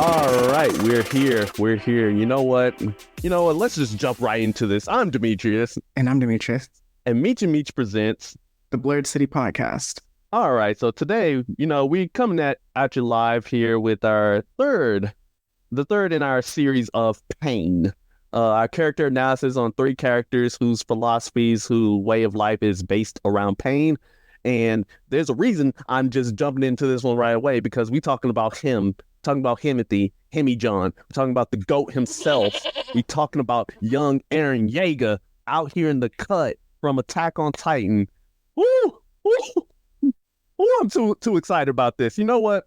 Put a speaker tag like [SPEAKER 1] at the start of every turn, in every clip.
[SPEAKER 1] All right, we're here. We're here. You know what? Let's just jump right into this. I'm Demetrius.
[SPEAKER 2] And I'm Demetrius.
[SPEAKER 1] And Meeches presents
[SPEAKER 2] the Blerd City podcast.
[SPEAKER 1] All right, so today, we coming at you live here with the third in our series of Pain. Our character analysis on 3 characters whose philosophies, whose way of life is based around pain. And there's a reason I'm just jumping into this one right away, because we talking about him at the Hemi John. We're talking about the GOAT himself. We talking about young Eren Yeager out here in the cut from Attack on Titan. Woo! Woo! I'm too excited about this. You know what?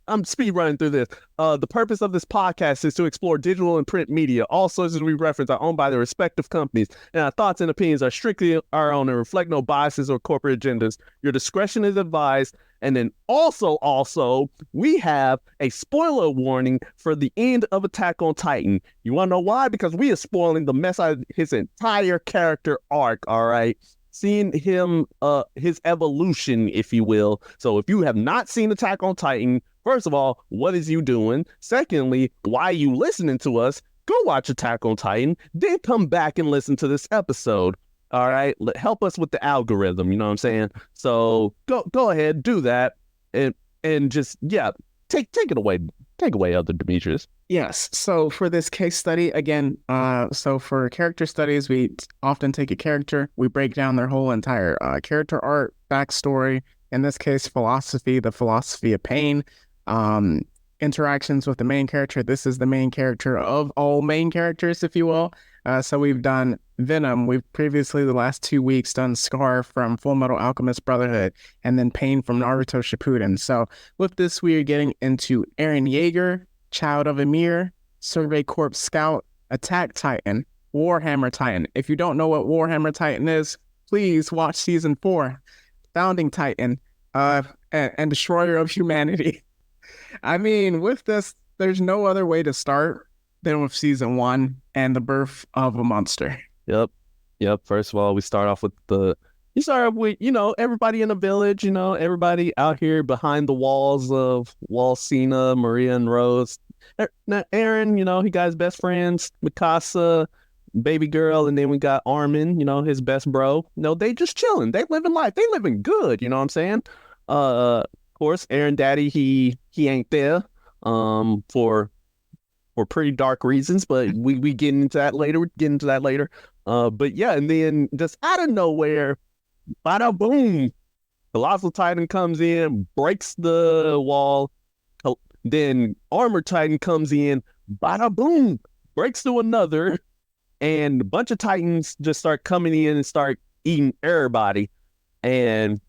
[SPEAKER 1] I'm speed running through this. The purpose of this podcast is to explore digital and print media. All sources we reference are owned by their respective companies, and our thoughts and opinions are strictly our own and reflect no biases or corporate agendas. Your discretion is advised. And then also, we have a spoiler warning for the end of Attack on Titan. You want to know why? Because we are spoiling the mess out of his entire character arc, all right? Seeing him, his evolution, if you will. So if you have not seen Attack on Titan, first of all, what is you doing? Secondly, why are you listening to us? Go watch Attack on Titan, then come back and listen to this episode. All right, help us with the algorithm. You know what I'm saying? So go ahead, do that, and just take it away. Take away, other Demetrius.
[SPEAKER 2] Yes. So for this case study, again, so for character studies, we often take a character, we break down their whole entire character arc, backstory. In this case, the philosophy of pain, interactions with the main character. This is the main character of all main characters, if you will. So we've done Venom. We've previously, the last 2 weeks, done Scar from Full Metal Alchemist Brotherhood, and then Pain from Naruto Shippuden. So with this, we are getting into Eren Yeager, Child of Ymir, Survey Corps Scout, Attack Titan, Warhammer Titan. If you don't know what Warhammer Titan is, please watch Season 4, Founding Titan, and Destroyer of Humanity. I mean, with this, there's no other way to start than with Season 1 and the birth of a monster.
[SPEAKER 1] Yep. First of all, we start off with everybody in the village, everybody out here behind the walls of Walsina, Maria, and Rose. Now, Eren, he got his best friends, Mikasa, baby girl, and then we got Armin, his best bro. They just chilling. They living life. They living good, you know what I'm saying? Of course, Eren Daddy, he ain't there for pretty dark reasons, but we get into that later. But yeah, and then just out of nowhere, bada boom, Colossal Titan comes in, breaks the wall. Then Armor Titan comes in, bada boom, breaks through another, and a bunch of Titans just start coming in and start eating everybody. And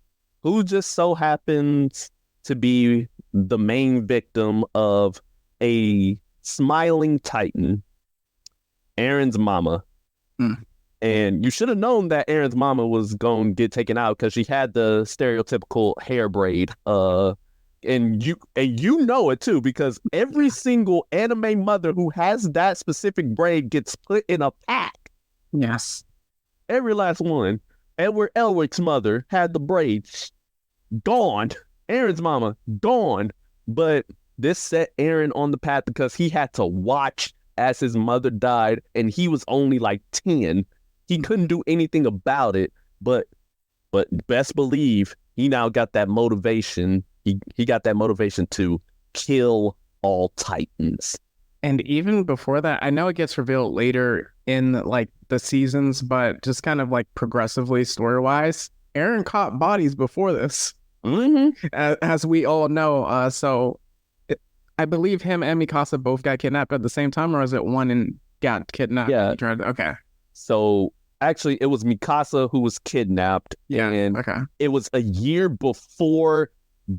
[SPEAKER 1] who just so happens to be the main victim of a smiling Titan, Eren's mama. And you should have known that Eren's mama was going to get taken out because she had the stereotypical hair braid. And you know it too, because every single anime mother who has that specific braid gets put in a pack.
[SPEAKER 2] Yes.
[SPEAKER 1] Every last one. Edward Elric's mother had the braids. Gone. Eren's mama, gone. But this set Eren on the path because he had to watch as his mother died, and he was only like 10. He couldn't do anything about it, but best believe he now got that motivation. He got that motivation to kill all Titans.
[SPEAKER 2] And even before that, I know it gets revealed later in like the seasons, but just kind of like progressively story-wise, Eren caught bodies before this.
[SPEAKER 1] Mm-hmm.
[SPEAKER 2] As we all know. I believe him and Mikasa both got kidnapped at the same time, or is it one and got kidnapped?
[SPEAKER 1] Yeah.
[SPEAKER 2] Okay.
[SPEAKER 1] So actually, it was Mikasa who was kidnapped.
[SPEAKER 2] Yeah.
[SPEAKER 1] And
[SPEAKER 2] okay.
[SPEAKER 1] It was a year before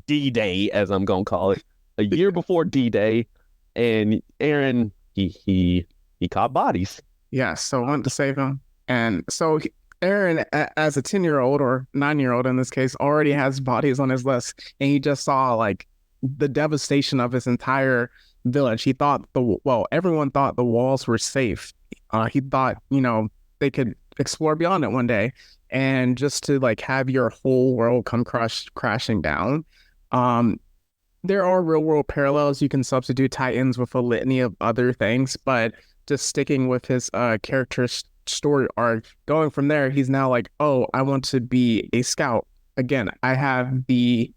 [SPEAKER 1] D-Day, as I'm gonna call it. A year before D-Day, and Eren he caught bodies.
[SPEAKER 2] Yeah. So I wanted to save him, and so Eren, as a 10-year-old or 9-year-old in this case, already has bodies on his list, and he just saw like the devastation of his entire village. He thought everyone thought the walls were safe. He thought, they could explore beyond it one day, and just to like have your whole world come crashing down. there are real world parallels. You can substitute Titans with a litany of other things, but just sticking with his character's story arc, going from there, he's now like, oh, I want to be a scout. Again, I have the,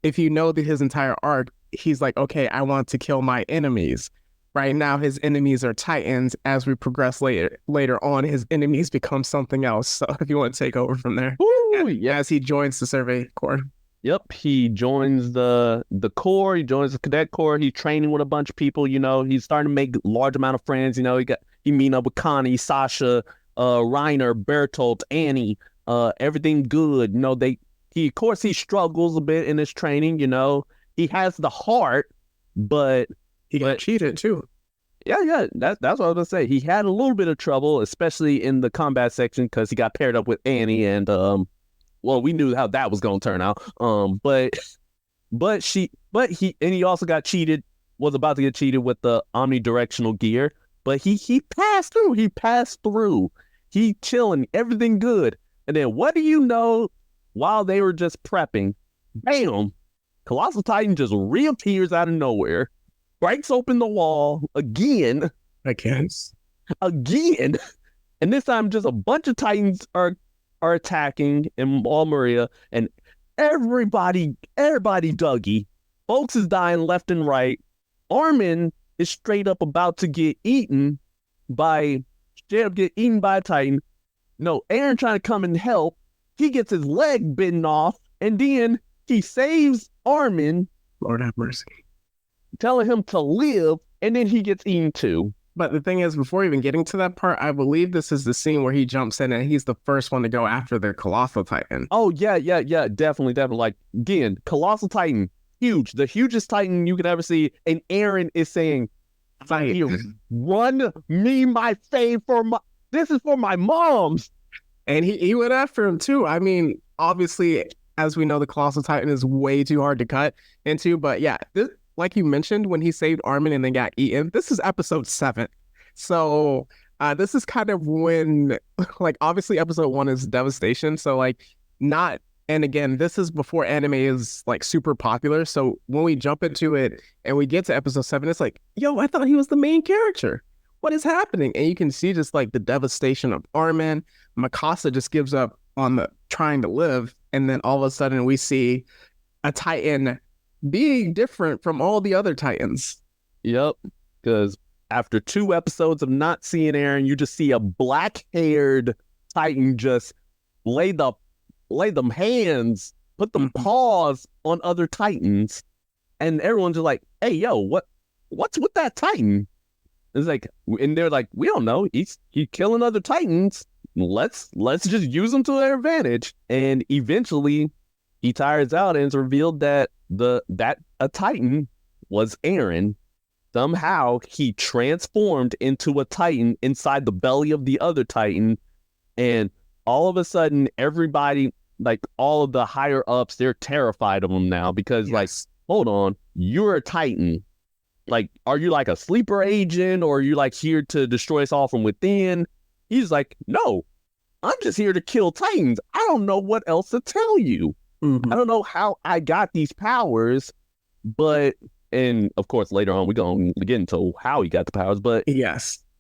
[SPEAKER 2] if you know his entire arc, he's like, okay, I want to kill my enemies. Right now, his enemies are Titans. As we progress later on, his enemies become something else. So if you want to take over from there,
[SPEAKER 1] Ooh, yeah.
[SPEAKER 2] as he joins the Survey Corps.
[SPEAKER 1] Yep, he joins the Corps. He joins the Cadet Corps. He's training with a bunch of people. You know, he's starting to make large amount of friends. You know, he meeting up with Connie, Sasha, Reiner, Bertolt, Annie. Everything good. You know, of course he struggles a bit in his training. You know, he has the heart, but
[SPEAKER 2] he got cheated too.
[SPEAKER 1] Yeah, that's what I was gonna say. He had a little bit of trouble, especially in the combat section, because he got paired up with Annie and well, we knew how that was gonna turn out. But he also got cheated, was about to get cheated with the omnidirectional gear. But he passed through. He passed through. He chilling, everything good. And then what do you know? While they were just prepping, bam, Colossal Titan just reappears out of nowhere, breaks open the wall again.
[SPEAKER 2] Again.
[SPEAKER 1] And this time just a bunch of Titans are attacking in All Maria, and everybody Dougie. Folks is dying left and right. Armin is straight up about to get eaten by a Titan. No, Eren trying to come and help. He gets his leg bitten off, and then he saves Armin.
[SPEAKER 2] Lord have mercy.
[SPEAKER 1] Telling him to live, and then he gets eaten too.
[SPEAKER 2] But the thing is, before even getting to that part, I believe this is the scene where he jumps in and he's the first one to go after the Colossal Titan.
[SPEAKER 1] Oh, yeah, definitely. Like, again, Colossal Titan, huge, the hugest Titan you could ever see, and Eren is saying, run me my fave this is for my moms.
[SPEAKER 2] And he went after him too. I mean, obviously, as we know, the Colossal Titan is way too hard to cut into, but yeah, like you mentioned, when he saved Armin and then got eaten, this is episode 7. So this is kind of when, like, obviously episode 1 is Devastation. So and again, this is before anime is like super popular. So when we jump into it and we get to episode 7, it's like, yo, I thought he was the main character. What is happening? And you can see just like the devastation of Armin. Mikasa just gives up on the trying to live. And then all of a sudden we see a Titan being different from all the other Titans.
[SPEAKER 1] Yep, because after 2 episodes of not seeing Eren, you just see a black-haired Titan just lay them hands, put them paws on other Titans, and everyone's just like, "Hey, yo, what's with that Titan?" It's like, and they're like, "We don't know. He's killing other Titans. Let's just use them to their advantage." And eventually, he tires out, and it's revealed that a Titan was Eren. Somehow he transformed into a Titan inside the belly of the other Titan, and all of a sudden everybody, like all of the higher ups, they're terrified of him now because like, hold on, you're a Titan. Like, are you like a sleeper agent, or are you like here to destroy us all from within? He's like, no, I'm just here to kill Titans. I don't know what else to tell you. I don't know how I got these powers, and of course later on we're going to get into how he got the powers, but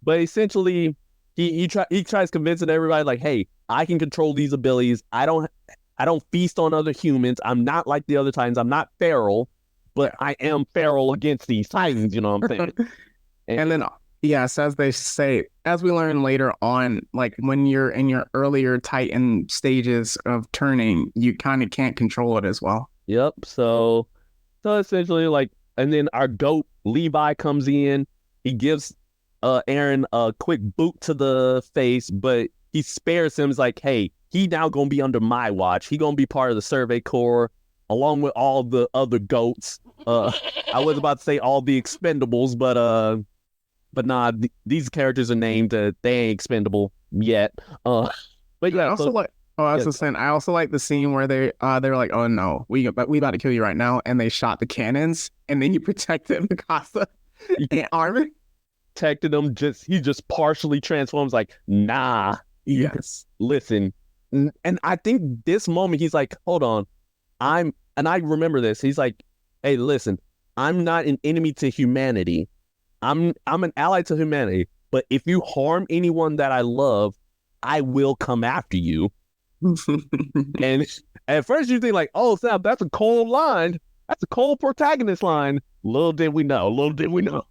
[SPEAKER 1] essentially he tries convincing everybody like, hey, I can control these abilities. I don't feast on other humans. I'm not like the other Titans. I'm not feral, but I am feral against these Titans, you know what I'm saying?
[SPEAKER 2] And then yes, as they say, as we learn later on, like when you're in your earlier Titan stages of turning, you kind of can't control it as well.
[SPEAKER 1] Yep. So essentially, like, and then our goat Levi comes in. He gives Eren a quick boot to the face, but he spares him. He's like, hey, he now gonna be under my watch. He gonna be part of the Survey Corps along with all the other goats. I was about to say all the Expendables, but nah, these characters are named. They ain't expendable yet. But yeah,
[SPEAKER 2] I also I also like the scene where they're like, oh no, we about to kill you right now, and they shot the cannons, and then you protected Mikasa and Armin.
[SPEAKER 1] Protected him. He just partially transforms. Like, nah.
[SPEAKER 2] Yes.
[SPEAKER 1] Listen, and I think this moment he's like, hold on, I remember this. He's like, hey, listen, I'm not an enemy to humanity. I'm an ally to humanity. But if you harm anyone that I love, I will come after you. And at first you think like, oh, Sam, that's a cold line. That's a cold protagonist line. Little did we know. Little did we know.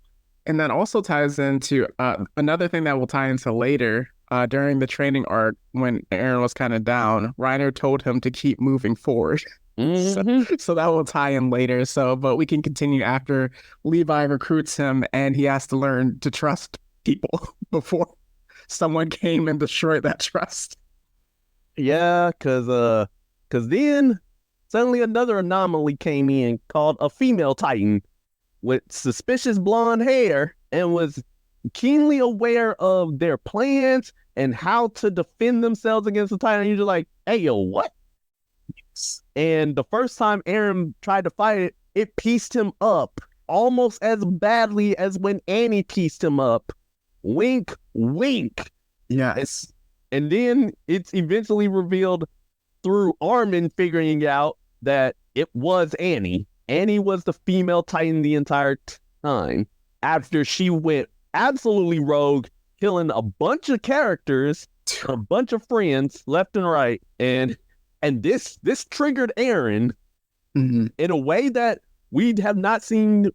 [SPEAKER 2] And that also ties into another thing that will tie into later during the training arc when Eren was kind of down. Reiner told him to keep moving forward. So that will tie in later. But we can continue after Levi recruits him and he has to learn to trust people before someone came and destroyed that trust.
[SPEAKER 1] Yeah, because then suddenly another anomaly came in called a female Titan with suspicious blonde hair and was keenly aware of their plans and how to defend themselves against the Titan. You're just like, hey, yo, what? And the first time Eren tried to fight it, it pieced him up almost as badly as when Annie pieced him up. Wink, wink.
[SPEAKER 2] Yes.
[SPEAKER 1] And then it's eventually revealed through Armin figuring out that it was Annie. Annie was the female Titan the entire time after she went absolutely rogue, killing a bunch of characters, a bunch of friends left and right. And this triggered Eren in a way that we have not seen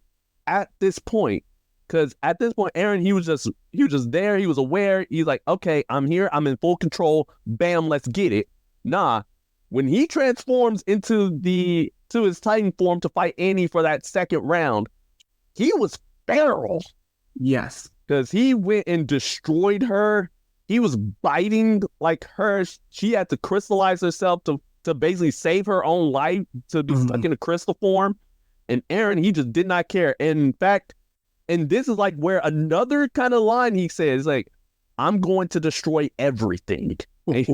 [SPEAKER 1] at this point. Because at this point, Eren, he was just there. He was aware. He's like, okay, I'm here. I'm in full control. Bam, let's get it. Nah, when he transforms into his Titan form to fight Annie for that second round, he was feral.
[SPEAKER 2] Yes.
[SPEAKER 1] Because he went and destroyed her. He was biting like her. She had to crystallize herself to basically save her own life, to be stuck in a crystal form. And Eren, he just did not care. And in fact, and this is like where another kind of line he says, like, I'm going to destroy everything. He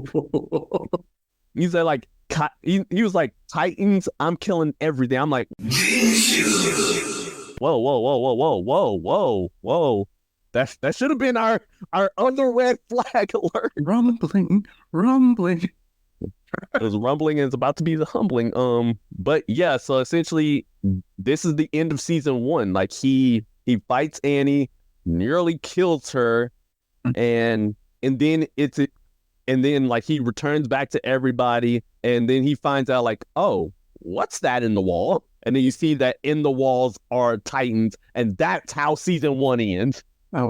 [SPEAKER 1] said, like, he was like, Titans, I'm killing everything. I'm like, whoa, whoa, whoa, whoa, whoa, whoa, whoa, whoa. That should have been our other red flag alert.
[SPEAKER 2] Rumbling.
[SPEAKER 1] It was rumbling and it's about to be the humbling. But yeah, so essentially, this is the end of season 1. Like he fights Annie, nearly kills her, and then like he returns back to everybody, and then he finds out like, oh, what's that in the wall? And then you see that in the walls are Titans, and that's how season 1 ends.
[SPEAKER 2] That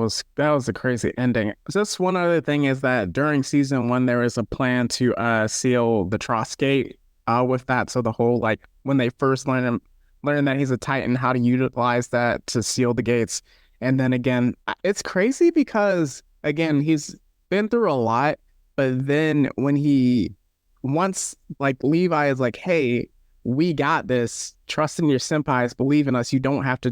[SPEAKER 2] was a crazy ending. Just one other thing is that during season 1 there was a plan to seal the Tross Gate with that. So the whole, like, when they first learn that he's a Titan, how to utilize that to seal the gates. And then again, it's crazy because again, he's been through a lot, but then when once like Levi is like, hey, we got this, trust in your senpais, believe in us, you don't have to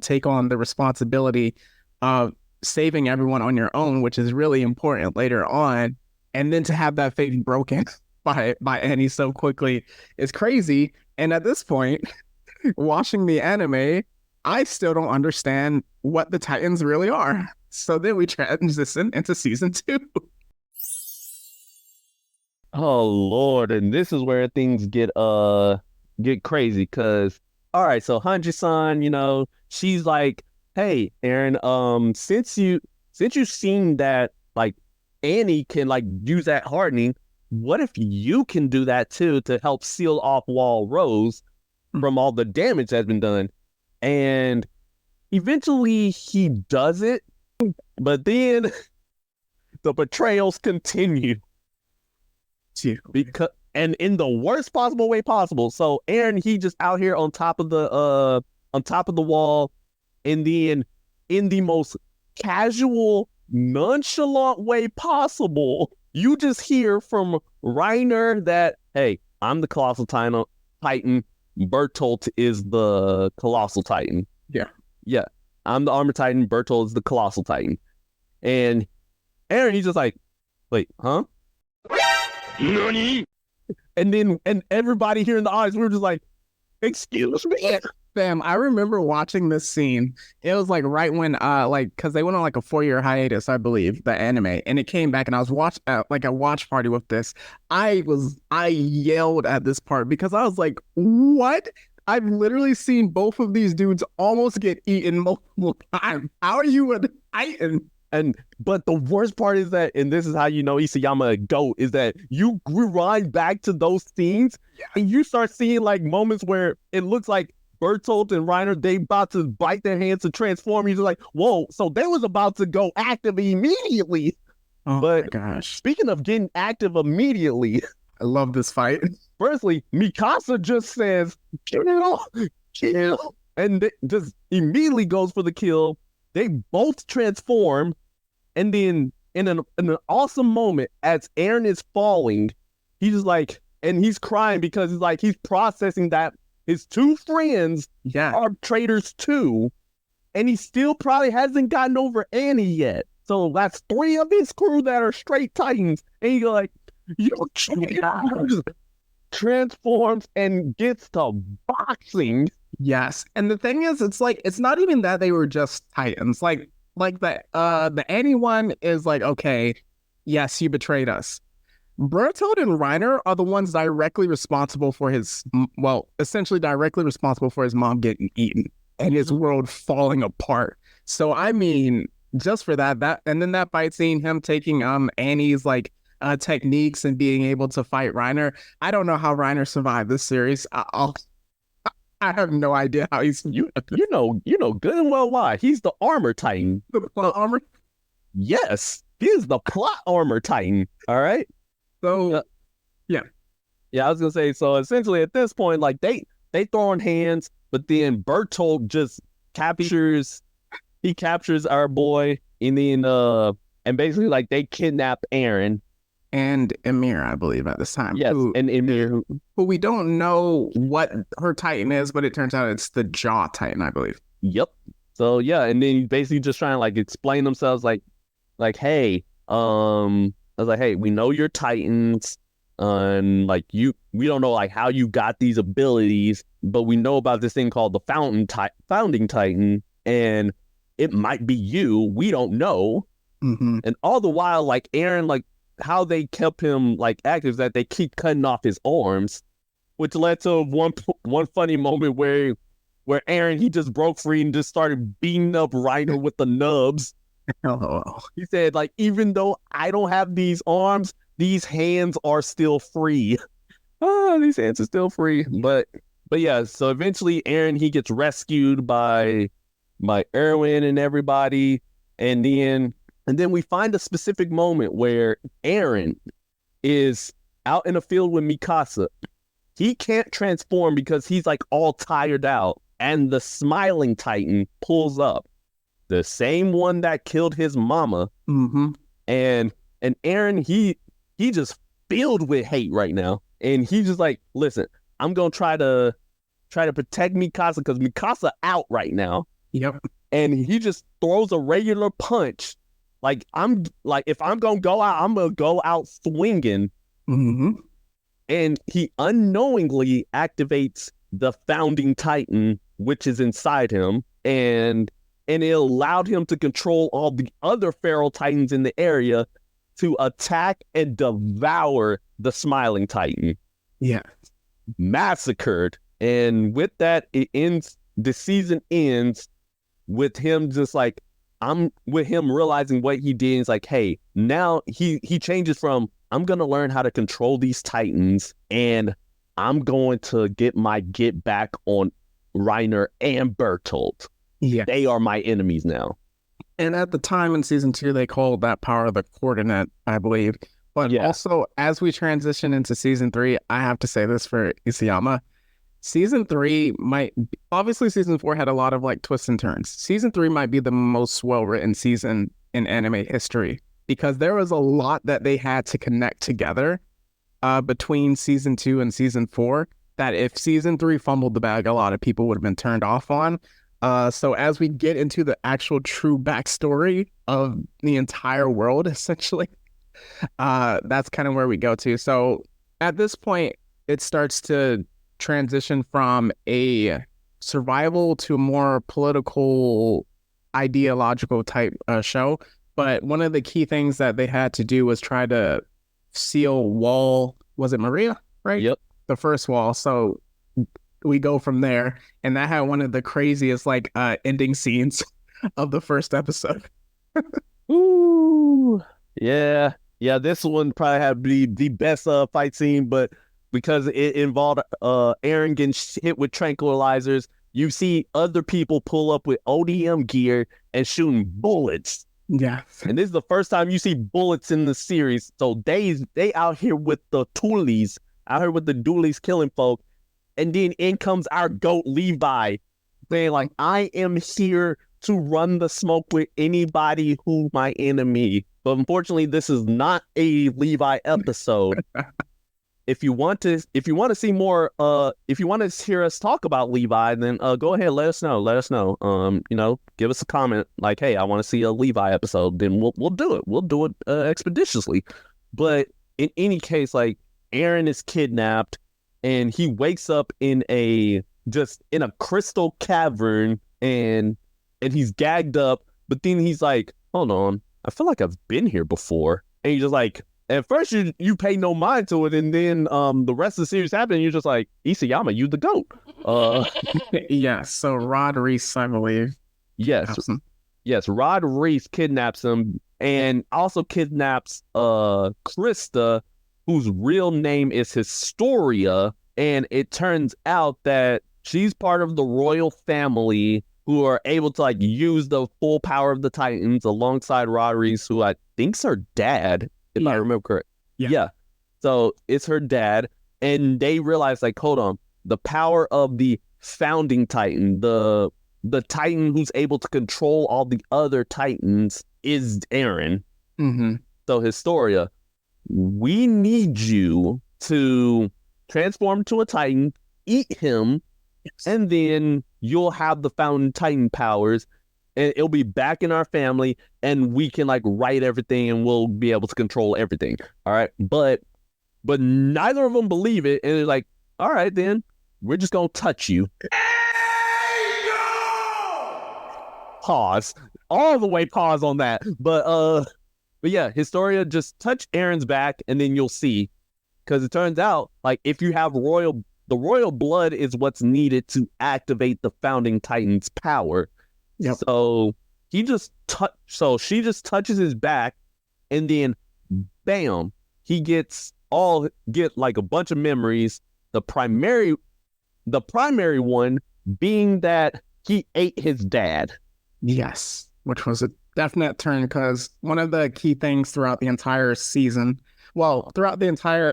[SPEAKER 2] take on the responsibility of saving everyone on your own, which is really important later on. And then to have that faith broken by Annie so quickly is crazy. And at this point, watching the anime, I still don't understand what the Titans really are. So then we transition into season 2.
[SPEAKER 1] Oh Lord, and this is where things get crazy, because all right, so Hanji-san, she's like, hey, Eren, since you've seen that like Annie can like use that hardening, what if you can do that too to help seal off Wall Rose from all the damage that's been done? And eventually he does it, but then the betrayals continue. Because, and in the worst possible way possible. So Eren, he just out here on top of the wall, and then in the most casual, nonchalant way possible, you just hear from Reiner that, hey, I'm the Colossal Titan. Bertolt is the Colossal Titan. Yeah. I'm the Armor Titan. Bertolt is the Colossal Titan. And Eren, he's just like, wait, huh? Nani? And everybody here in the audience, we were just like, excuse me.
[SPEAKER 2] Fam, I remember watching this scene. It was like right when because they went on like a 4-year hiatus, I believe, the anime, and it came back, and I was like a watch party with this. I yelled at this part because I was like, what? I've literally seen both of these dudes almost get eaten multiple times. How are you a Titan?
[SPEAKER 1] But the worst part is that, and this is how you know Isayama a goat, is that you rewind back to those scenes and you start seeing like moments where it looks like Bertolt and Reiner, they about to bite their hands to transform. You're just like, whoa, so they was about to go active immediately.
[SPEAKER 2] Oh
[SPEAKER 1] but
[SPEAKER 2] my gosh.
[SPEAKER 1] Speaking of getting active immediately,
[SPEAKER 2] I love this fight.
[SPEAKER 1] Firstly, Mikasa just says, kill, and just immediately goes for the kill. They both transform, and then in an awesome moment, as Eren is falling, he's just like, and he's crying because he's like, he's processing that his two friends are traitors too, and he still probably hasn't gotten over Annie yet. So that's 3 of his crew that are straight Titans, and he's like, you transforms and gets to boxing.
[SPEAKER 2] Yes, and the thing is, it's like it's not even that they were just Titans. Like the Annie one is like, okay, yes, you betrayed us. Bertold and Reiner are the ones directly responsible for essentially directly responsible for his mom getting eaten and his world falling apart. So I mean, just for that, and then that fight scene, him taking Annie's like techniques and being able to fight Reiner. I don't know how Reiner survived this series. I have no idea how he's
[SPEAKER 1] you know good and well why. He's the armor Titan.
[SPEAKER 2] The plot armor?
[SPEAKER 1] Yes, he is the plot armor Titan. All right.
[SPEAKER 2] So yeah,
[SPEAKER 1] I was gonna say, so essentially at this point, like they throwing hands, but then Bertolt just captures our boy, and then and basically like they kidnap Eren
[SPEAKER 2] and Emir, I believe, at this time.
[SPEAKER 1] Yes, and Emir,
[SPEAKER 2] who we don't know what her Titan is, but it turns out it's the Jaw Titan, I believe.
[SPEAKER 1] Yep. So yeah, and then basically just trying to like explain themselves, like, hey, I was like, hey, we know you're Titans, and like we don't know like how you got these abilities, but we know about this thing called the Founding Titan, and it might be you. We don't know.
[SPEAKER 2] Mm-hmm.
[SPEAKER 1] And all the while, like Eren, like how they kept him like active is that they keep cutting off his arms, which led to one funny moment where Eren, he just broke free and just started beating up Reiner with the nubs.
[SPEAKER 2] Oh.
[SPEAKER 1] He said, like, even though I don't have these arms, these hands are still free. These hands are still free. But yeah, so eventually Eren, he gets rescued by Erwin and everybody, and then we find a specific moment where Eren is out in a field with Mikasa. He can't transform because he's like all tired out, and the Smiling Titan pulls up, the same one that killed his mama.
[SPEAKER 2] Mm-hmm.
[SPEAKER 1] And Eren, he just filled with hate right now, and he's just like, listen, I'm gonna try to protect Mikasa because Mikasa out right now.
[SPEAKER 2] Yep.
[SPEAKER 1] And he just throws a regular punch. Like, if I'm gonna go out, I'm gonna go out swinging.
[SPEAKER 2] Mm-hmm.
[SPEAKER 1] And he unknowingly activates the Founding Titan, which is inside him, and it allowed him to control all the other Feral Titans in the area to attack and devour the Smiling Titan.
[SPEAKER 2] Yeah.
[SPEAKER 1] Massacred. And with that, the season ends with him just like, with him realizing what he did. It's like, hey, now he changes from, I'm going to learn how to control these Titans, and I'm going to get back on Reiner and Bertolt.
[SPEAKER 2] Yeah.
[SPEAKER 1] They are my enemies now.
[SPEAKER 2] And at the time in season 2, they called that power the coordinate, I believe. But also, as we transition into season 3, I have to say this for Isayama. Season 3 obviously season 4 had a lot of like twists and turns. Season 3 might be the most well-written season in anime history, because there was a lot that they had to connect together between season 2 and season 4, that if season 3 fumbled the bag, a lot of people would have been turned off on. So as we get into the actual true backstory of the entire world, essentially, that's kind of where we go to. So at this point, it starts to transition from a survival to a more political, ideological type show. But one of the key things that they had to do was try to seal wall, was it Maria, right?
[SPEAKER 1] Yep.
[SPEAKER 2] The first wall. So we go from there. And that had one of the craziest like ending scenes of the first episode.
[SPEAKER 1] Ooh, yeah, yeah. This one probably had the best fight scene, but because it involved Eren getting hit with tranquilizers, you see other people pull up with ODM gear and shooting bullets.
[SPEAKER 2] Yeah.
[SPEAKER 1] And this is the first time you see bullets in the series. So they out here with the toolies, out here with the dualies killing folk. And then in comes our goat Levi, saying like, I am here to run the smoke with anybody who my enemy. But unfortunately, this is not a Levi episode. If you want to see more, if you want to hear us talk about Levi, then go ahead, let us know. Give us a comment like, hey, I want to see a Levi episode. Then we'll do it. We'll do it expeditiously. But in any case, like Eren is kidnapped, and he wakes up in a crystal cavern, and he's gagged up. But then he's like, hold on, I feel like I've been here before. And he's just like, at first you pay no mind to it, and then the rest of the series happened, and you're just like, Isayama, you the goat.
[SPEAKER 2] Yeah, so Rod Reese, I believe.
[SPEAKER 1] Yes, Rod Reese kidnaps him, and also kidnaps Krista, whose real name is Historia, and it turns out that she's part of the royal family who are able to like use the full power of the Titans alongside Rod Reese, who I think's her dad, if I remember correct. Yeah. So it's her dad, and they realize like, hold on, the power of the founding Titan, the Titan who's able to control all the other Titans is Eren.
[SPEAKER 2] Mm-hmm.
[SPEAKER 1] So Historia, we need you to transform to a Titan, eat him, and then you'll have the founding Titan powers, and it'll be back in our family, and we can like write everything, and we'll be able to control everything. All right, but neither of them believe it, and they're like, all right, then we're just gonna touch you. Pause. All the way pause on that. But yeah, Historia, just touch Eren's back, and then you'll see. Because it turns out, like, if you have the royal blood is what's needed to activate the founding Titan's power.
[SPEAKER 2] Yep.
[SPEAKER 1] So she just touches his back, and then bam, he get like a bunch of memories. The primary one being that he ate his dad.
[SPEAKER 2] Yes, which was a definite turn, because one of the key things throughout the entire season, throughout the entire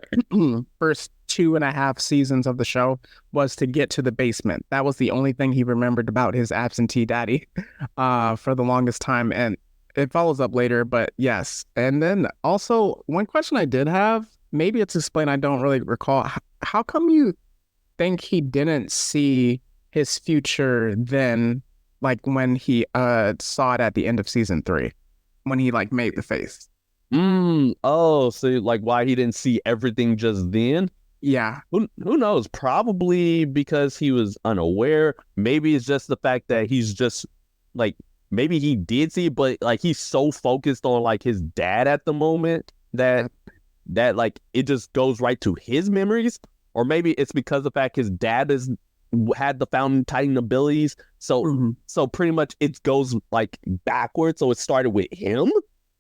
[SPEAKER 2] first 2.5 seasons of the show, was to get to the basement. That was the only thing he remembered about his absentee daddy for the longest time, and it follows up later, but yes. And then also, one question I did have, maybe it's explained, I don't really recall, how come you think he didn't see his future then, like when he saw it at the end of season 3, when he like made the face?
[SPEAKER 1] Oh, so like why he didn't see everything just then?
[SPEAKER 2] Yeah.
[SPEAKER 1] Who knows? Probably because he was unaware. Maybe it's just the fact that he's just like, maybe he did see, but like he's so focused on like his dad at the moment that like it just goes right to his memories. Or maybe it's because of the fact his dad had the founding Titan abilities, so so pretty much it goes like backwards. So it started with him,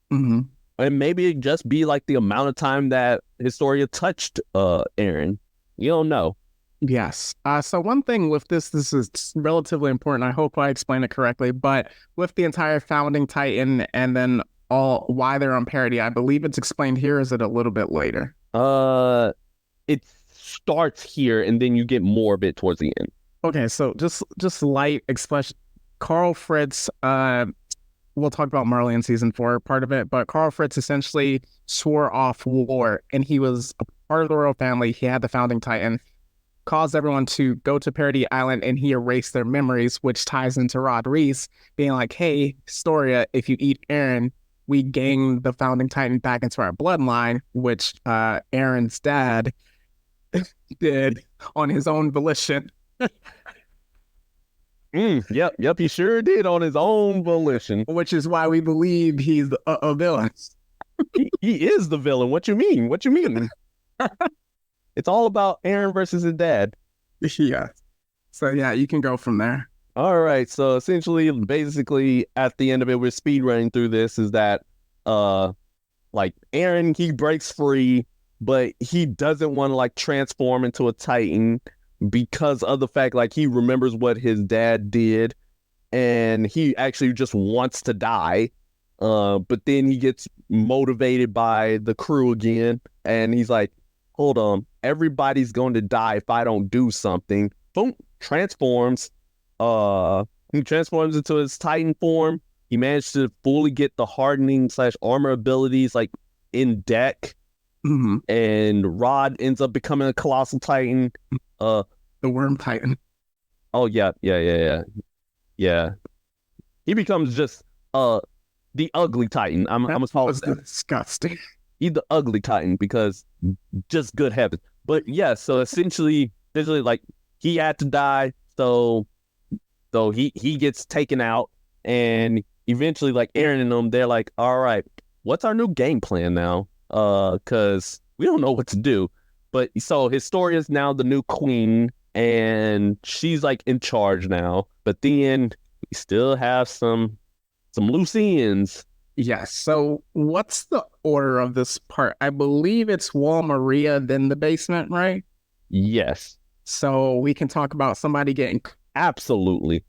[SPEAKER 1] and maybe it just be like the amount of time that Historia touched Eren. You don't know.
[SPEAKER 2] Yes. So one thing with this is relatively important. I hope I explained it correctly. But with the entire founding Titan and then why they're on parity, I believe it's explained here. Is it a little bit later?
[SPEAKER 1] It starts here, and then you get more of it towards the end.
[SPEAKER 2] Okay, so just light expression. Carl Fritz, we'll talk about Marley in season 4 part of it, but Carl Fritz essentially swore off war, and he was a part of the royal family. He had the founding Titan, caused everyone to go to Parody Island, and he erased their memories, which ties into Rod Reese being like, hey, Historia, if you eat Eren, we gain the founding Titan back into our bloodline, which Eren's dad did on his own volition.
[SPEAKER 1] Yep, he sure did on his own volition.
[SPEAKER 2] Which is why we believe he's a villain.
[SPEAKER 1] He is the villain. What you mean? It's all about Eren versus his dad.
[SPEAKER 2] Yeah. So yeah, you can go from there.
[SPEAKER 1] All right, so essentially, basically, at the end of it, we're speed running through this. Is that like Eren, he breaks free, but he doesn't want to like transform into a Titan because of the fact like he remembers what his dad did, and he actually just wants to die. But then he gets motivated by the crew again, and he's like, "Hold on, everybody's going to die if I don't do something." Boom, transforms. He transforms into his Titan form. He managed to fully get the hardening / armor abilities like in deck, and Rod ends up becoming a colossal Titan.
[SPEAKER 2] The Worm Titan.
[SPEAKER 1] Oh yeah. He becomes just the ugly Titan. I'm gonna call it that.
[SPEAKER 2] Disgusting.
[SPEAKER 1] He's the ugly Titan because just good heavens. But yeah, so essentially like he had to die, so he gets taken out, and eventually like Eren and them, they're like, all right, what's our new game plan now? Because we don't know what to do. But so Historia is now the new queen, and she's like in charge now. But then we still have some loose ends.
[SPEAKER 2] Yes. So what's the order of this part? I believe it's Wall Maria, then the basement, right?
[SPEAKER 1] Yes.
[SPEAKER 2] So we can talk about somebody getting...
[SPEAKER 1] Absolutely.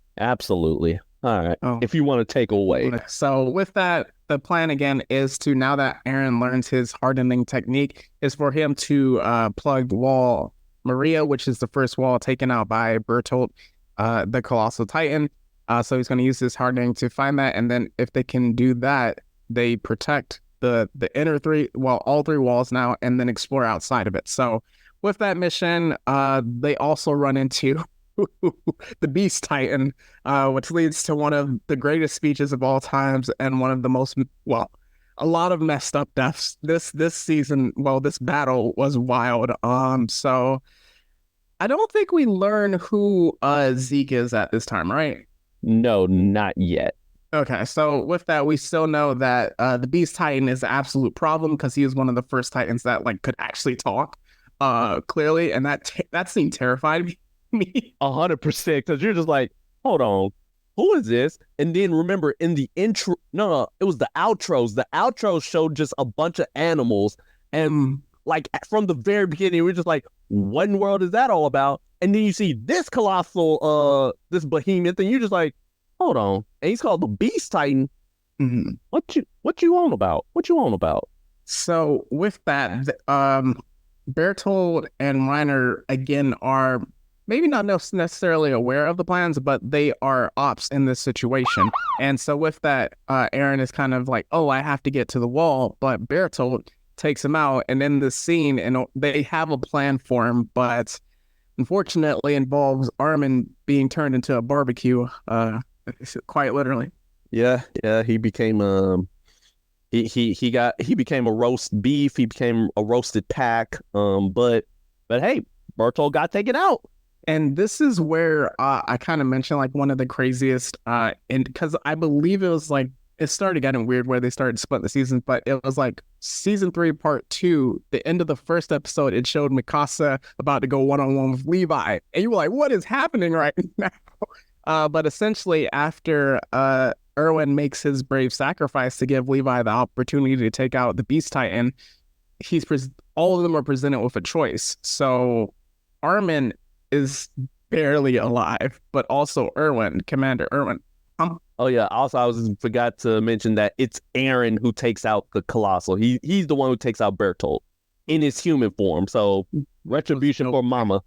[SPEAKER 1] All right. If you want to take away.
[SPEAKER 2] So with that, the plan again is to, now that Eren learns his hardening technique, is for him to plug Wall Maria, which is the first wall taken out by Bertolt, the Colossal Titan. So he's going to use this hardening to find that, and then if they can do that, they protect the inner all three walls now, and then explore outside of it. So with that mission, they also run into the Beast Titan, which leads to one of the greatest speeches of all times and one of the most, a lot of messed up deaths. This season, this battle was wild. So I don't think we learn who Zeke is at this time, right?
[SPEAKER 1] No, not yet.
[SPEAKER 2] Okay, so with that, we still know that the Beast Titan is an absolute problem because he was one of the first Titans that like could actually talk, clearly, and that seemed terrified me.
[SPEAKER 1] 100%, because you're just like, hold on, who is this? And then remember in the intro, no, it was the outros. The outros showed just a bunch of animals, and like from the very beginning, we're just like, what in the world is that all about? And then you see this colossal, this behemoth, and you're just like, hold on. And he's called the Beast Titan.
[SPEAKER 2] Mm-hmm.
[SPEAKER 1] What you on about? What you on about?
[SPEAKER 2] So with that, Bertold and Reiner again are maybe not necessarily aware of the plans, but they are ops in this situation. And so with that, Eren is kind of like, oh, I have to get to the wall, but Bertold takes him out, and in this scene, and they have a plan for him, but unfortunately involves Armin being turned into a barbecue, quite literally.
[SPEAKER 1] Yeah, he became he became a roast beef. He became a roasted pack. But hey, Bertold got taken out.
[SPEAKER 2] And this is where I kind of mentioned like one of the craziest, and because I believe it was like it started getting weird where they started splitting the seasons, but it was like season 3, part 2, the end of the first episode, it showed Mikasa about to go one-on-one with Levi, and you were like, what is happening right now? But essentially, after Erwin makes his brave sacrifice to give Levi the opportunity to take out the Beast Titan, all of them are presented with a choice. So Armin is barely alive, but also Commander Erwin.
[SPEAKER 1] Oh yeah. Also, I forgot to mention that it's Eren who takes out the Colossal. He's the one who takes out Bertolt in his human form. So retribution for Mama.